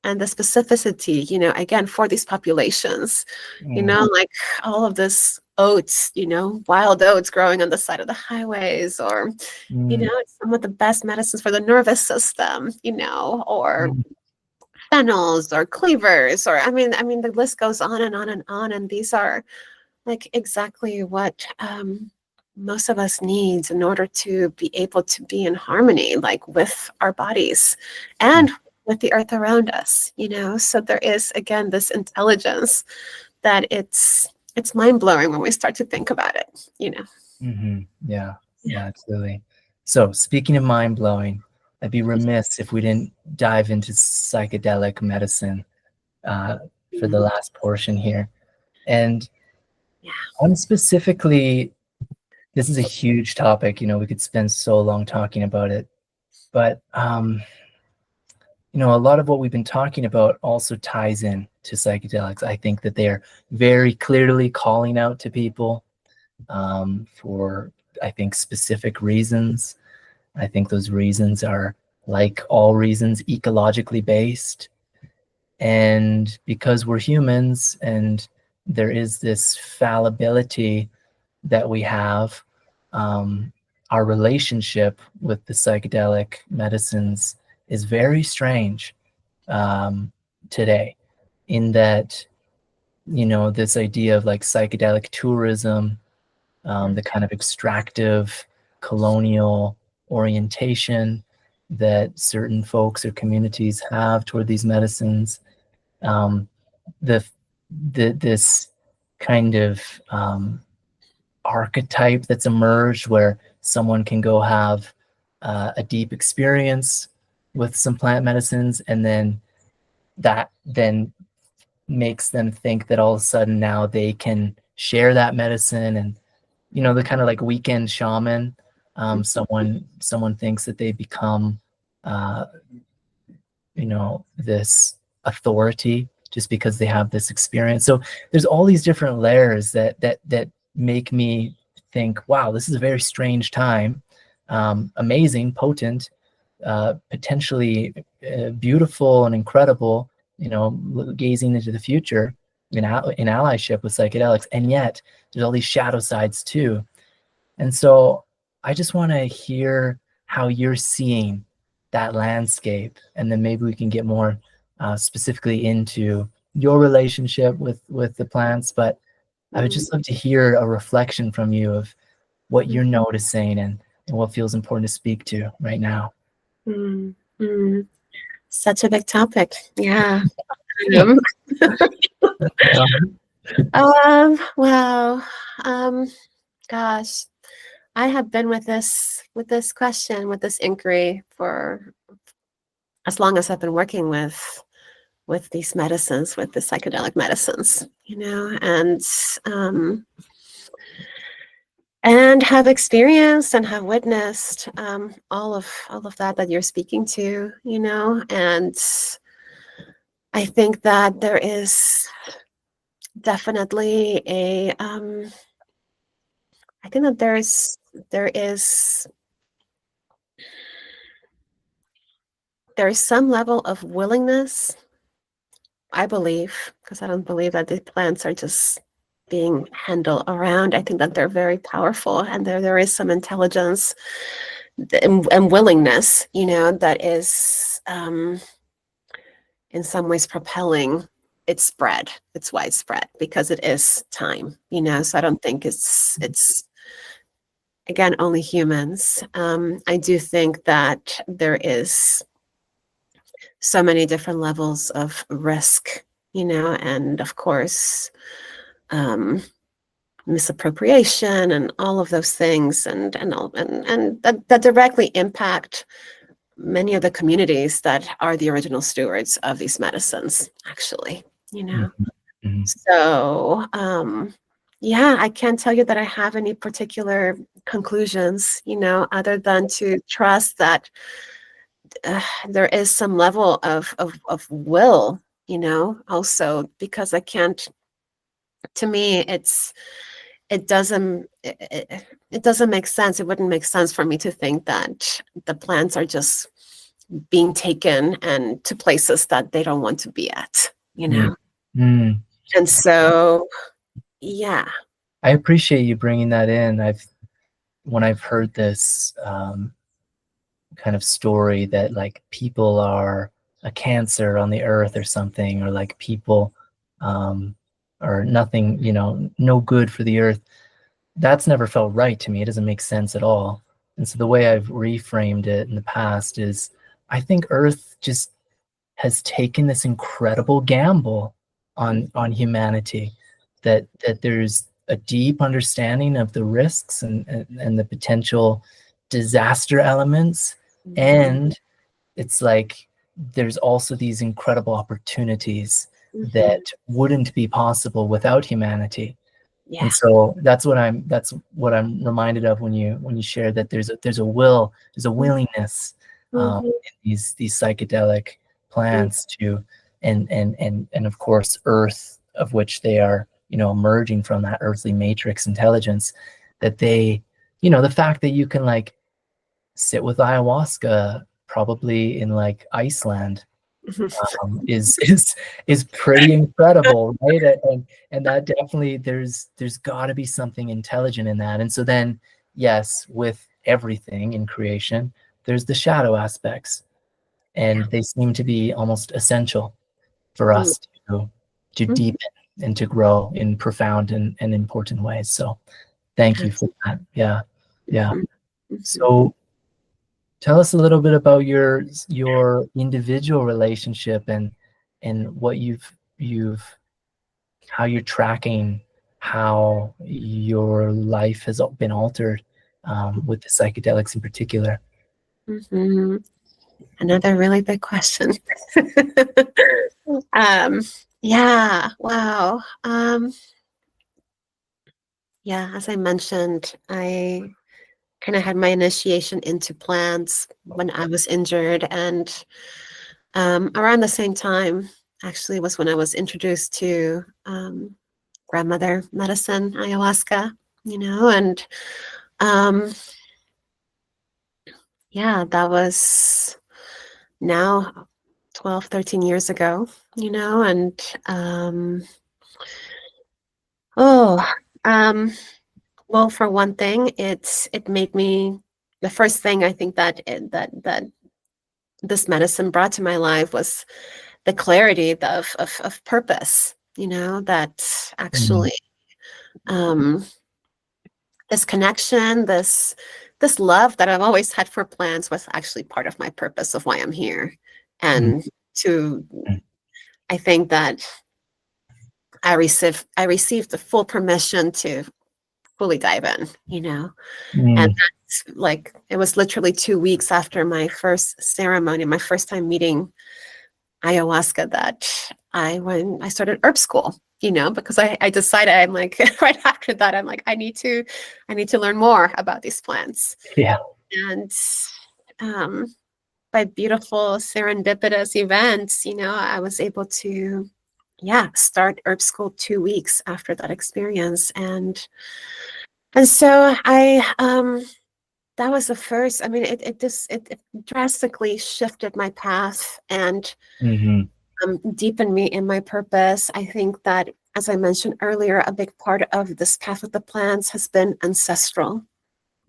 Speaker 2: and the specificity, again, for these populations,
Speaker 1: Mm,
Speaker 2: like all of this oats, wild oats growing on the side of the highways, or,
Speaker 1: mm,
Speaker 2: it's some of the best medicines for the nervous system, or
Speaker 1: mm,
Speaker 2: fennels or cleavers, or I mean, the list goes on and on and on. And these are like exactly what most of us needs in order to be able to be in harmony, like with our bodies
Speaker 1: mm,
Speaker 2: and with the earth around us. So there is, again, this intelligence that it's mind-blowing when we start to think about it.
Speaker 1: yeah,
Speaker 2: Yeah.
Speaker 1: absolutely. So speaking of mind blowing, I'd be remiss if we didn't dive into psychedelic medicine uh, for the
Speaker 2: Mhm.
Speaker 1: last portion here. And
Speaker 2: Yeah.
Speaker 1: I'm specifically, this is a huge topic, we could spend so long talking about it, but a lot of what we've been talking about also ties in to psychedelics. I think that they're very clearly calling out to people for, I think, specific reasons. I think those reasons are, like all reasons, ecologically based. And because we're humans and there is this fallibility that we have, um, our relationship with the psychedelic medicines is very strange um, today, in that, this idea of like psychedelic tourism, the kind of extractive colonial orientation that certain folks or communities have toward these medicines, um, this kind of archetype that's emerged where someone can go have a deep experience with some plant medicines, and then that then makes them think that all of a sudden now they can share that medicine. And the kind of like weekend shaman, someone thinks that they become uh, this authority just because they have this experience. So there's all these different layers that make me think, wow, this is a very strange time. Amazing, potent, potentially beautiful and incredible, gazing into the future in allyship with psychedelics. And yet there's all these shadow sides too. And so I just want to hear how you're seeing that landscape, and then maybe we can get more specifically into your relationship with the plants. But I would
Speaker 2: Mhm.
Speaker 1: just love to hear a reflection from you of what you're noticing, and what feels important to speak to right now.
Speaker 2: Mhm. Mhm. Such a big topic. Yeah. Um,
Speaker 1: Um,
Speaker 2: well, um, gosh, I have been with this question, with this inquiry for as long as I've been working with with these medicines, with the psychedelic medicines, um, and have experienced and have witnessed all of that you're speaking to, and I think that there is definitely I think that there is some level of willingness, I believe, because I don't believe that the plants are just being handled around. I think that they're very powerful, and there is some intelligence and willingness, that is in some ways propelling its widespread, because it is time, so I don't think it's again only humans. I do think that there is so many different levels of risk, and of course, misappropriation and all of those things, and that directly impact many of the communities that are the original stewards of these medicines, actually,
Speaker 1: Mm-hmm.
Speaker 2: So, yeah, I can't tell you that I have any particular conclusions, other than to trust that there is some level of will, also, because I can't, to me, it doesn't make sense. It wouldn't make sense for me to think that the plants are just being taken and to places that they don't want to be at,
Speaker 1: Mm-hmm.
Speaker 2: And so, yeah.
Speaker 1: I appreciate you bringing that in. When I've heard this kind of story that like people are a cancer on the earth or something, or like people are nothing, no good for the earth, that's never felt right to me. It doesn't make sense at all. And so the way I've reframed it in the past is I think Earth just has taken this incredible gamble on humanity, that there's a deep understanding of the risks and the potential disaster elements, and it's like there's also these incredible opportunities that wouldn't be possible without humanity.
Speaker 2: Yeah.
Speaker 1: And so that's what I'm reminded of when you share that there's a willingness in these psychedelic plants to, and of course earth, of which they are, emerging from that earthly matrix intelligence, that they, the fact that you can like sit with ayahuasca probably in like Iceland is pretty incredible, right? And that definitely, there's got to be something intelligent in that. And so then, yes, with everything in creation, there's the shadow aspects, and they seem to be almost essential for us to deepen and to grow in profound and important ways. So thank you for that. Yeah. So tell us a little bit about your individual relationship and what you've how you're tracking how your life has been altered with the psychedelics in particular.
Speaker 2: Another really big question. Yeah, wow. Yeah, as I mentioned, I kind of had my initiation into plants when I was injured, and around the same time, actually, was when I was introduced to grandmother medicine, ayahuasca, and yeah, that was now 12, 13 years ago, and well, for one thing, it made me, the first thing I think that this medicine brought to my life was the clarity of purpose, that actually this connection, this love that I've always had for plants was actually part of my purpose of why I'm here. And I think that I received the full permission to fully dive in, and that's like, it was literally 2 weeks after my first ceremony, my first time meeting ayahuasca that when I started herb school, because I decided, I'm like, right after that, I'm like, I need to learn more about these plants.
Speaker 1: Yeah.
Speaker 2: And um, by beautiful serendipitous events, I was able to, start herb school 2 weeks after that experience. And so that was the first, I mean, it drastically shifted my path and
Speaker 1: Mm-hmm.
Speaker 2: deepened me in my purpose. I think that, as I mentioned earlier, a big part of this path with the plants has been ancestral,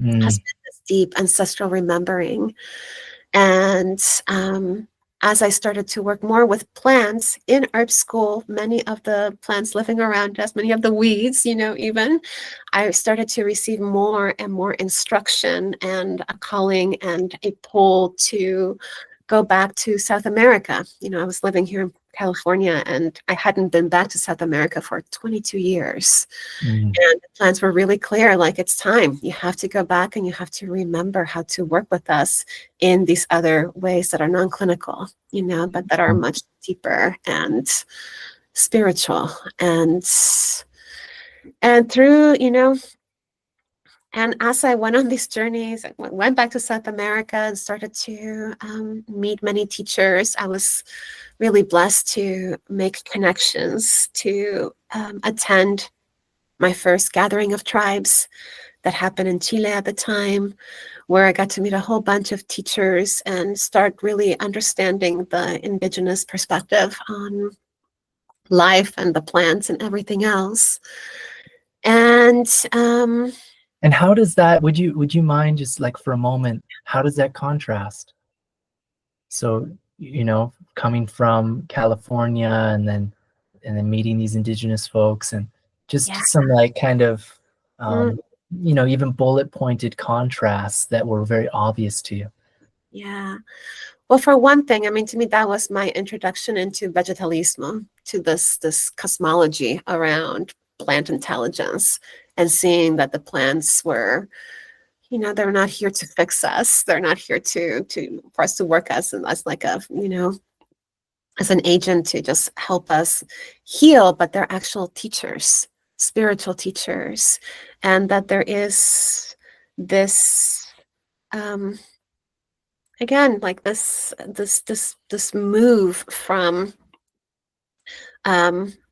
Speaker 2: has
Speaker 1: Mm.
Speaker 2: been this deep ancestral remembering. And as I started to work more with plants in herb school, many of the plants living around us, many of the weeds, even, I started to receive more and more instruction and a calling and a pull to go back to South America. I was living here in California and I hadn't been back to South America for 22 years.
Speaker 1: Mm.
Speaker 2: And the plans were really clear, like, it's time. You have to go back and you have to remember how to work with us in these other ways that are non-clinical, but that are much deeper and spiritual. And through, and as I went on these journeys, I went back to South America and started to meet many teachers. I was really blessed to make connections, to attend my first gathering of tribes that happened in Chile at the time, where I got to meet a whole bunch of teachers and start really understanding the indigenous perspective on life and the plants and everything else. And
Speaker 1: And how does that, would you mind just like for a moment, how does that contrast? So, coming from California and then meeting these indigenous folks and just
Speaker 2: yeah,
Speaker 1: some like kind of
Speaker 2: mm,
Speaker 1: even bullet pointed contrasts that were very obvious to you.
Speaker 2: yeah. Well, for one thing, I mean, to me, that was my introduction into vegetalism, to this cosmology around plant intelligence, and seeing that the plants were, they're not here to fix us. They're not here for us to work as like a, as an agent to just help us heal, but they're actual teachers, spiritual teachers, and that there is this, again, like this move from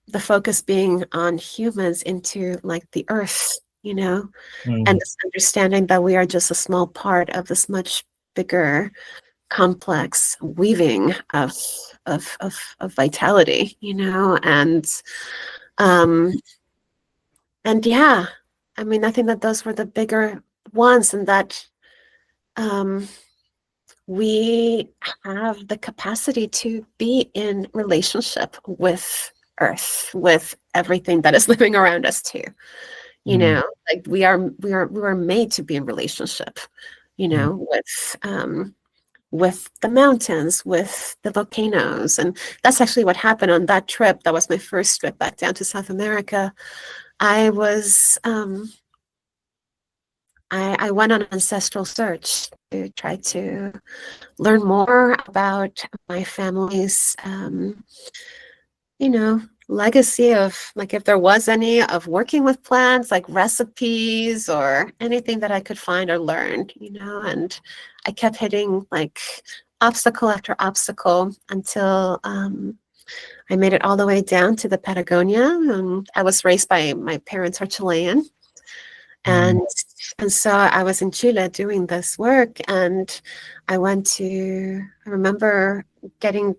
Speaker 2: the focus being on humans into like the earth, and
Speaker 1: Mm.
Speaker 2: this understanding that we are just a small part of this much bigger, complex weaving of vitality, um, and yeah, I mean, I think that those were the bigger ones, and that um, we have the capacity to be in relationship with Earth, with everything that is living around us too.
Speaker 1: Mm.
Speaker 2: Like we are made to be in relationship,
Speaker 1: Mm.
Speaker 2: with the mountains, with the volcanoes. And that's actually what happened on that trip. That was my first trip back down to South America. I was I went on an ancestral search to try to learn more about my family's legacy of, like, if there was any, of working with plants, like recipes or anything that I could find or learn, and I kept hitting like obstacle after obstacle until I made it all the way down to the Patagonia. And I was raised by, my parents are Chilean.
Speaker 1: Mm.
Speaker 2: And and so I was in Chile doing this work, and I remember getting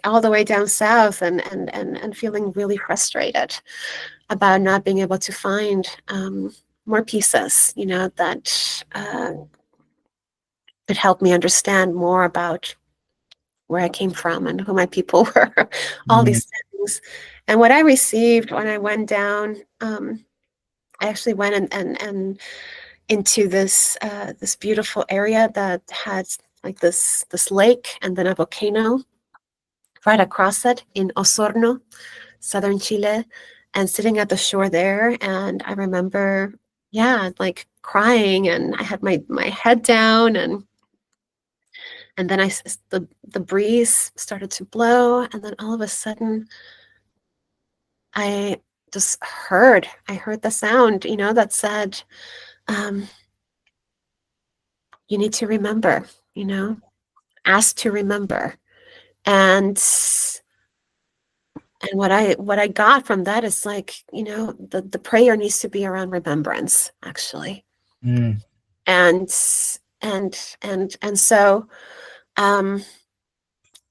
Speaker 2: all the way down south and feeling really frustrated about not being able to find more pieces, that could help me understand more about where I came from and who my people were, all
Speaker 1: Mm.
Speaker 2: these things. And what I received when I went down, I actually went and into this beautiful area that had like this lake and then a volcano right across it in Osorno, southern Chile, and sitting at the shore there. And I remember, yeah, like crying, and I had my head down, and And then the breeze started to blow, and then all of a sudden I I heard the sound, that said, um, you need to remember, ask to remember. And what I got from that is like, the prayer needs to be around remembrance, actually.
Speaker 1: Mm.
Speaker 2: And so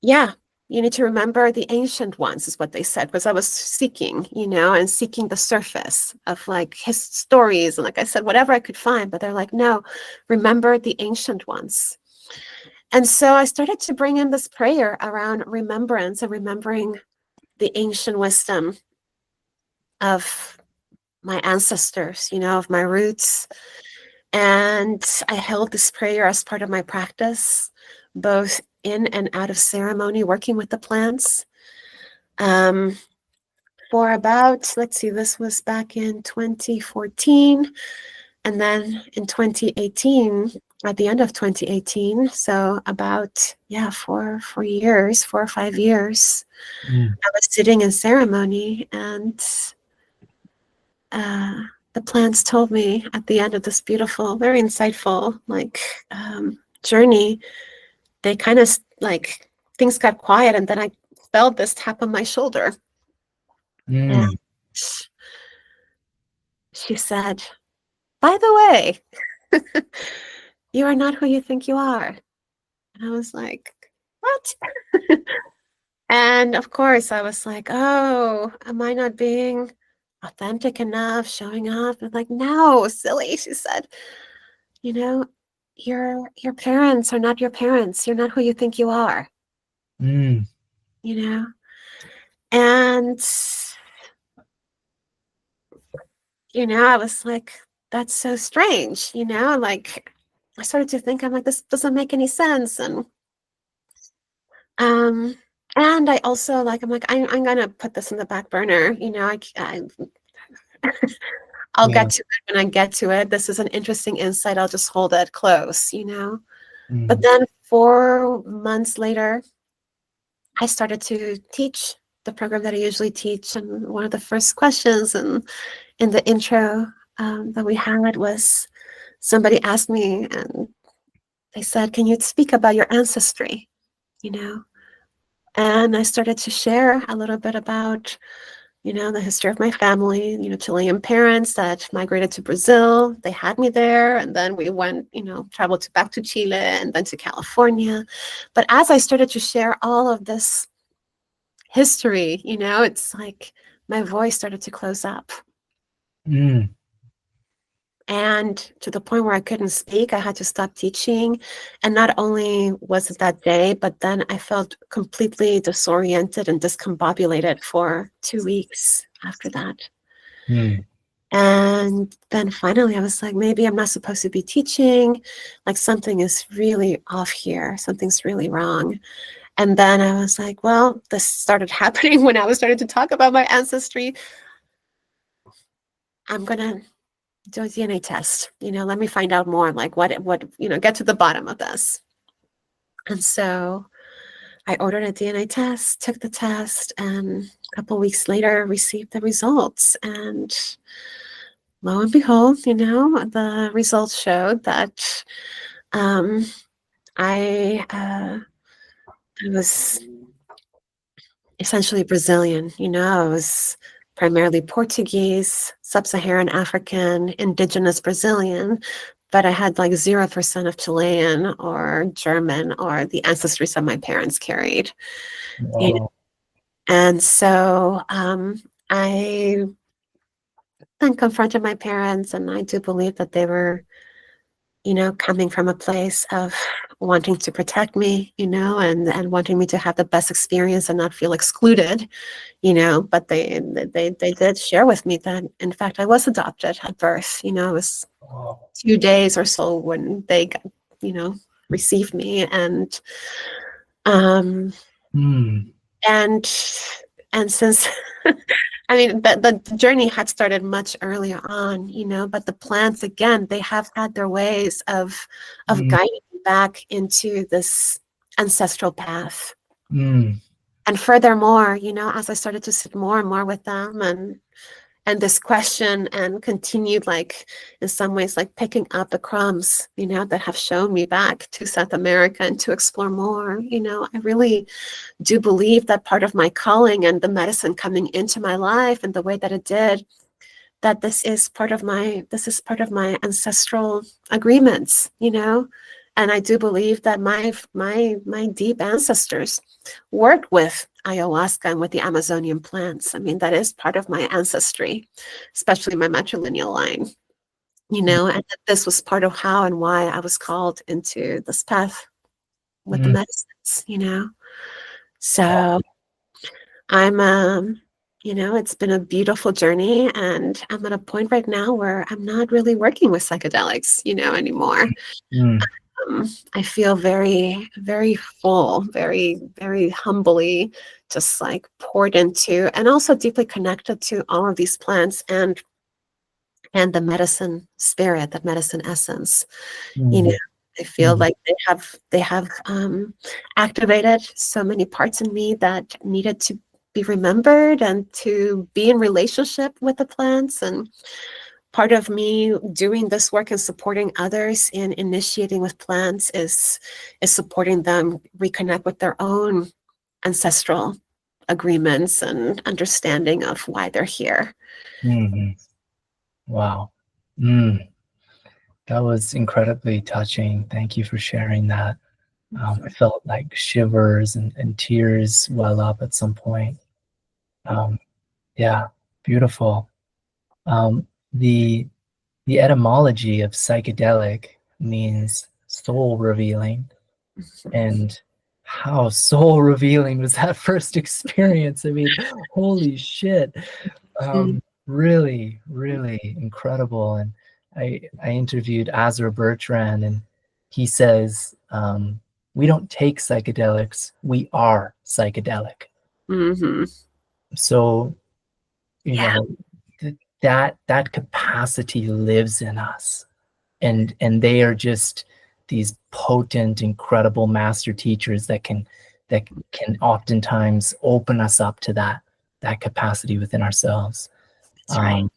Speaker 2: yeah, you need to remember the ancient ones, is what they said, because I was seeking, and seeking the surface of like his stories, and like I said, whatever I could find, but they're like, no, remember the ancient ones. And so I started to bring in this prayer around remembrance and remembering the ancient wisdom of my ancestors, of my roots. And I held this prayer as part of my practice, both in and out of ceremony, working with the plants. For about, let's see, this was back in 2014. And then in 2018, at the end of 2018, so about, 4 or 5 years, I was sitting in ceremony, and the plants told me at the end of this beautiful, very insightful, journey, they kind of like, things got quiet, and then I felt this tap on my shoulder. And
Speaker 1: Mm.
Speaker 2: she said, by the way, you are not who you think you are. And I was like, what? And of course, I was like, oh, am I not being authentic enough, showing up? And like, no, silly. She said, you know, your parents are not your parents. You're not who you think you are,
Speaker 1: Mm.
Speaker 2: you know? And, I was like, that's so strange, like I started to think, I'm like, this doesn't make any sense. Um, and I also like, I'm like, I'm gonna put this in the back burner, I'll
Speaker 1: Yeah.
Speaker 2: get to it when I get to it. This is an interesting insight. I'll just hold it close. But
Speaker 1: Mm.
Speaker 2: then 4 months later, I started to teach the program that I usually teach. And one of the first questions in the intro that we had was, somebody asked me, and they said, can you speak about your ancestry? And I started to share a little bit about, the history of my family, Chilean parents that migrated to Brazil. They had me there, and then we went, traveled back to Chile and then to California. But as I started to share all of this history, it's like my voice started to close up.
Speaker 1: Mm.
Speaker 2: And to the point where I couldn't speak, I had to stop teaching. And not only was it that day, but then I felt completely disoriented and discombobulated for 2 weeks after that.
Speaker 1: Mm.
Speaker 2: And then finally I was like, maybe I'm not supposed to be teaching. Like, something is really off here. Something's really wrong. And then I was like, well, this started happening when I was starting to talk about my ancestry. I'm going to do a DNA test, let me find out more, like what, get to the bottom of this. And so I ordered a DNA test, took the test, and a couple of weeks later received the results. And lo and behold, the results showed that I was essentially Brazilian. I was primarily Portuguese, sub-Saharan African, indigenous Brazilian, but I had like 0% of Chilean or German or the ancestries that my parents carried.
Speaker 1: Wow.
Speaker 2: And so I then confronted my parents, and I do believe that they were, coming from a place of wanting to protect me, and wanting me to have the best experience and not feel excluded, but they did share with me that, in fact, I was adopted at birth. It was
Speaker 1: Wow.
Speaker 2: 2 days or so when they got, received me. And um
Speaker 1: Mm.
Speaker 2: and and since I mean, the journey had started much earlier on, but the plants, again, they have had their ways of
Speaker 1: Mm.
Speaker 2: guiding me back into this ancestral path.
Speaker 1: Mm.
Speaker 2: And furthermore, as I started to sit more and more with them and this question and continued, like, in some ways, like picking up the crumbs, that have shown me back to South America and to explore more, I really do believe that part of my calling and the medicine coming into my life and the way that it did, that this is part of my ancestral agreements, and I do believe that my deep ancestors worked with ayahuasca and with the Amazonian plants. I mean, that is part of my ancestry, especially my matrilineal line, and that this was part of how and why I was called into this path with the
Speaker 1: Mm.
Speaker 2: medicines. So I'm it's been a beautiful journey, and I'm at a point right now where I'm not really working with psychedelics, anymore.
Speaker 1: Mm.
Speaker 2: I feel very, very full, very, very humbly just like poured into, and also deeply connected to all of these plants and the medicine spirit, that medicine essence. You know,
Speaker 1: Mm.
Speaker 2: I feel
Speaker 1: Mm.
Speaker 2: like they have activated so many parts in me that needed to be remembered and to be in relationship with the plants. And part of me doing this work and supporting others in initiating with plants is supporting them reconnect with their own ancestral agreements and understanding of why they're here.
Speaker 1: Mhm. Wow. Mm. That was incredibly touching. Thank you for sharing that. I felt like shivers and tears well up at some point. Um, yeah, beautiful. Um, the the etymology of psychedelic means soul revealing, and how soul revealing was that first experience? I mean, holy shit.
Speaker 2: Mm,
Speaker 1: Really, really incredible. And I interviewed Azra Bertrand, and he says, we don't take psychedelics, we are psychedelic.
Speaker 2: mhm.
Speaker 1: So, you
Speaker 2: Yeah,
Speaker 1: know, that capacity lives in us. And they are just these potent, incredible master teachers that can oftentimes open us up to that capacity within ourselves.
Speaker 2: that's right.
Speaker 1: Um,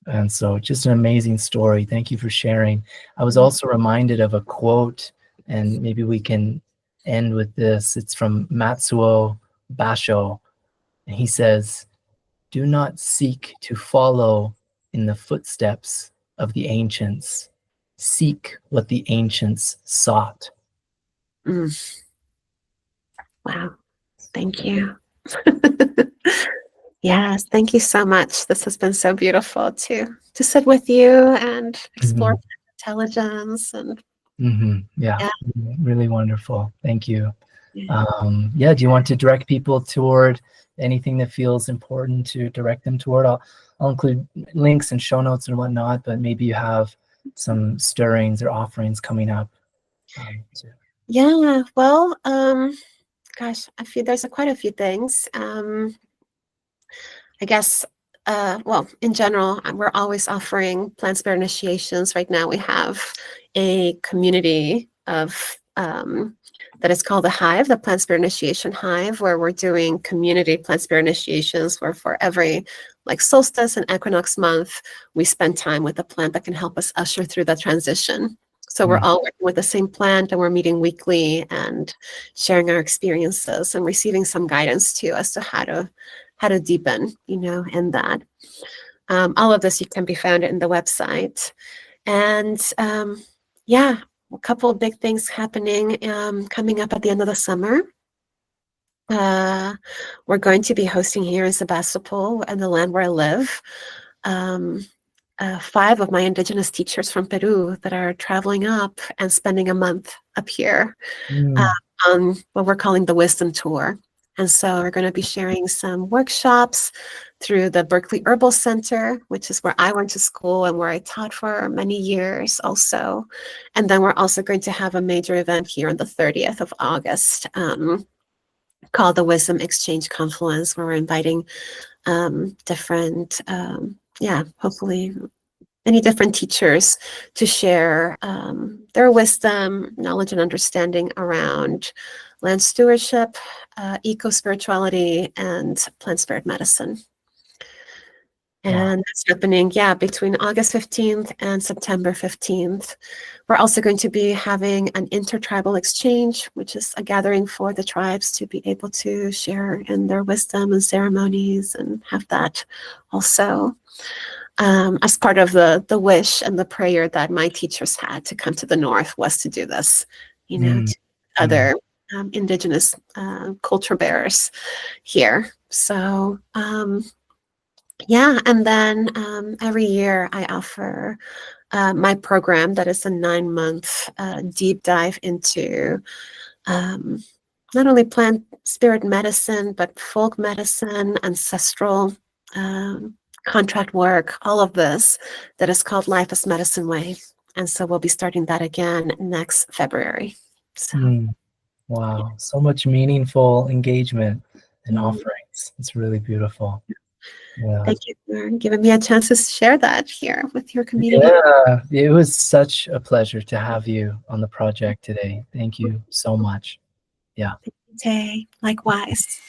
Speaker 1: And so just an amazing story. Thank you for sharing. I was
Speaker 2: Mm,
Speaker 1: also reminded of a quote, and maybe we can end with this. It's from Matsuo Basho, and he says, "Do not seek to follow in the footsteps of the ancients. Seek what the ancients sought."
Speaker 2: mm. Wow. Thank you. Yes, thank you so much. This has been so beautiful to sit with you and explore
Speaker 1: Mhm.
Speaker 2: intelligence and
Speaker 1: Yeah,
Speaker 2: yeah.
Speaker 1: really wonderful. Thank you.
Speaker 2: Yeah.
Speaker 1: Yeah, do you want to direct people toward anything that feels important to direct them toward? I'll include links and show notes and whatnot, but maybe you have some stirrings or offerings coming up. Too.
Speaker 2: Yeah, well, gosh, there's quite a few things. I guess, well, in general, we're always offering plant spirit initiations. Right now, we have a community of that is called the Hive, the Plant Spirit Initiation Hive, where we're doing community plant spirit initiations, where for every like solstice and equinox month, we spend time with a plant that can help us usher through the transition. So we're
Speaker 1: Mm.
Speaker 2: all working with the same plant, and we're meeting weekly and sharing our experiences and receiving some guidance too as to how to deepen, in that. All of this you can be found in the website. And yeah, a couple of big things happening coming up at the end of the summer. We're going to be hosting here in Sebastopol and the land where I live. Um, 5 of my indigenous teachers from Peru that are traveling up and spending a month up here
Speaker 1: Mm.
Speaker 2: on what we're calling the Wisdom Tour. And so we're going to be sharing some workshops through the Berkeley Herbal Center, which is where I went to school and where I taught for many years also. And then we're also going to have a major event here on the 30th of August called the Wisdom Exchange Confluence, where we're inviting different, hopefully many different teachers to share their wisdom, knowledge, and understanding around land stewardship, eco-spirituality, and plant spirit medicine. And that's happening, between August 15th and September 15th. We're also going to be having an intertribal exchange, which is a gathering for the tribes to be able to share in their wisdom and ceremonies and have that also as part of the wish and the prayer that my teachers had to come to the North was to do this, to other indigenous culture bearers here. So, and then every year I offer my program that is a 9-month deep dive into not only plant spirit medicine, but folk medicine, ancestral contract work, all of this that is called Life as Medicine Way. And so we'll be starting that again next February. So.
Speaker 1: Wow, so much meaningful engagement and offerings. It's really beautiful. Yeah.
Speaker 2: Thank you for giving me a chance to share that here with your community.
Speaker 1: Yeah, it was such a pleasure to have you on the project today. Thank you so much. Yeah.
Speaker 2: Thank you, Tay. Likewise.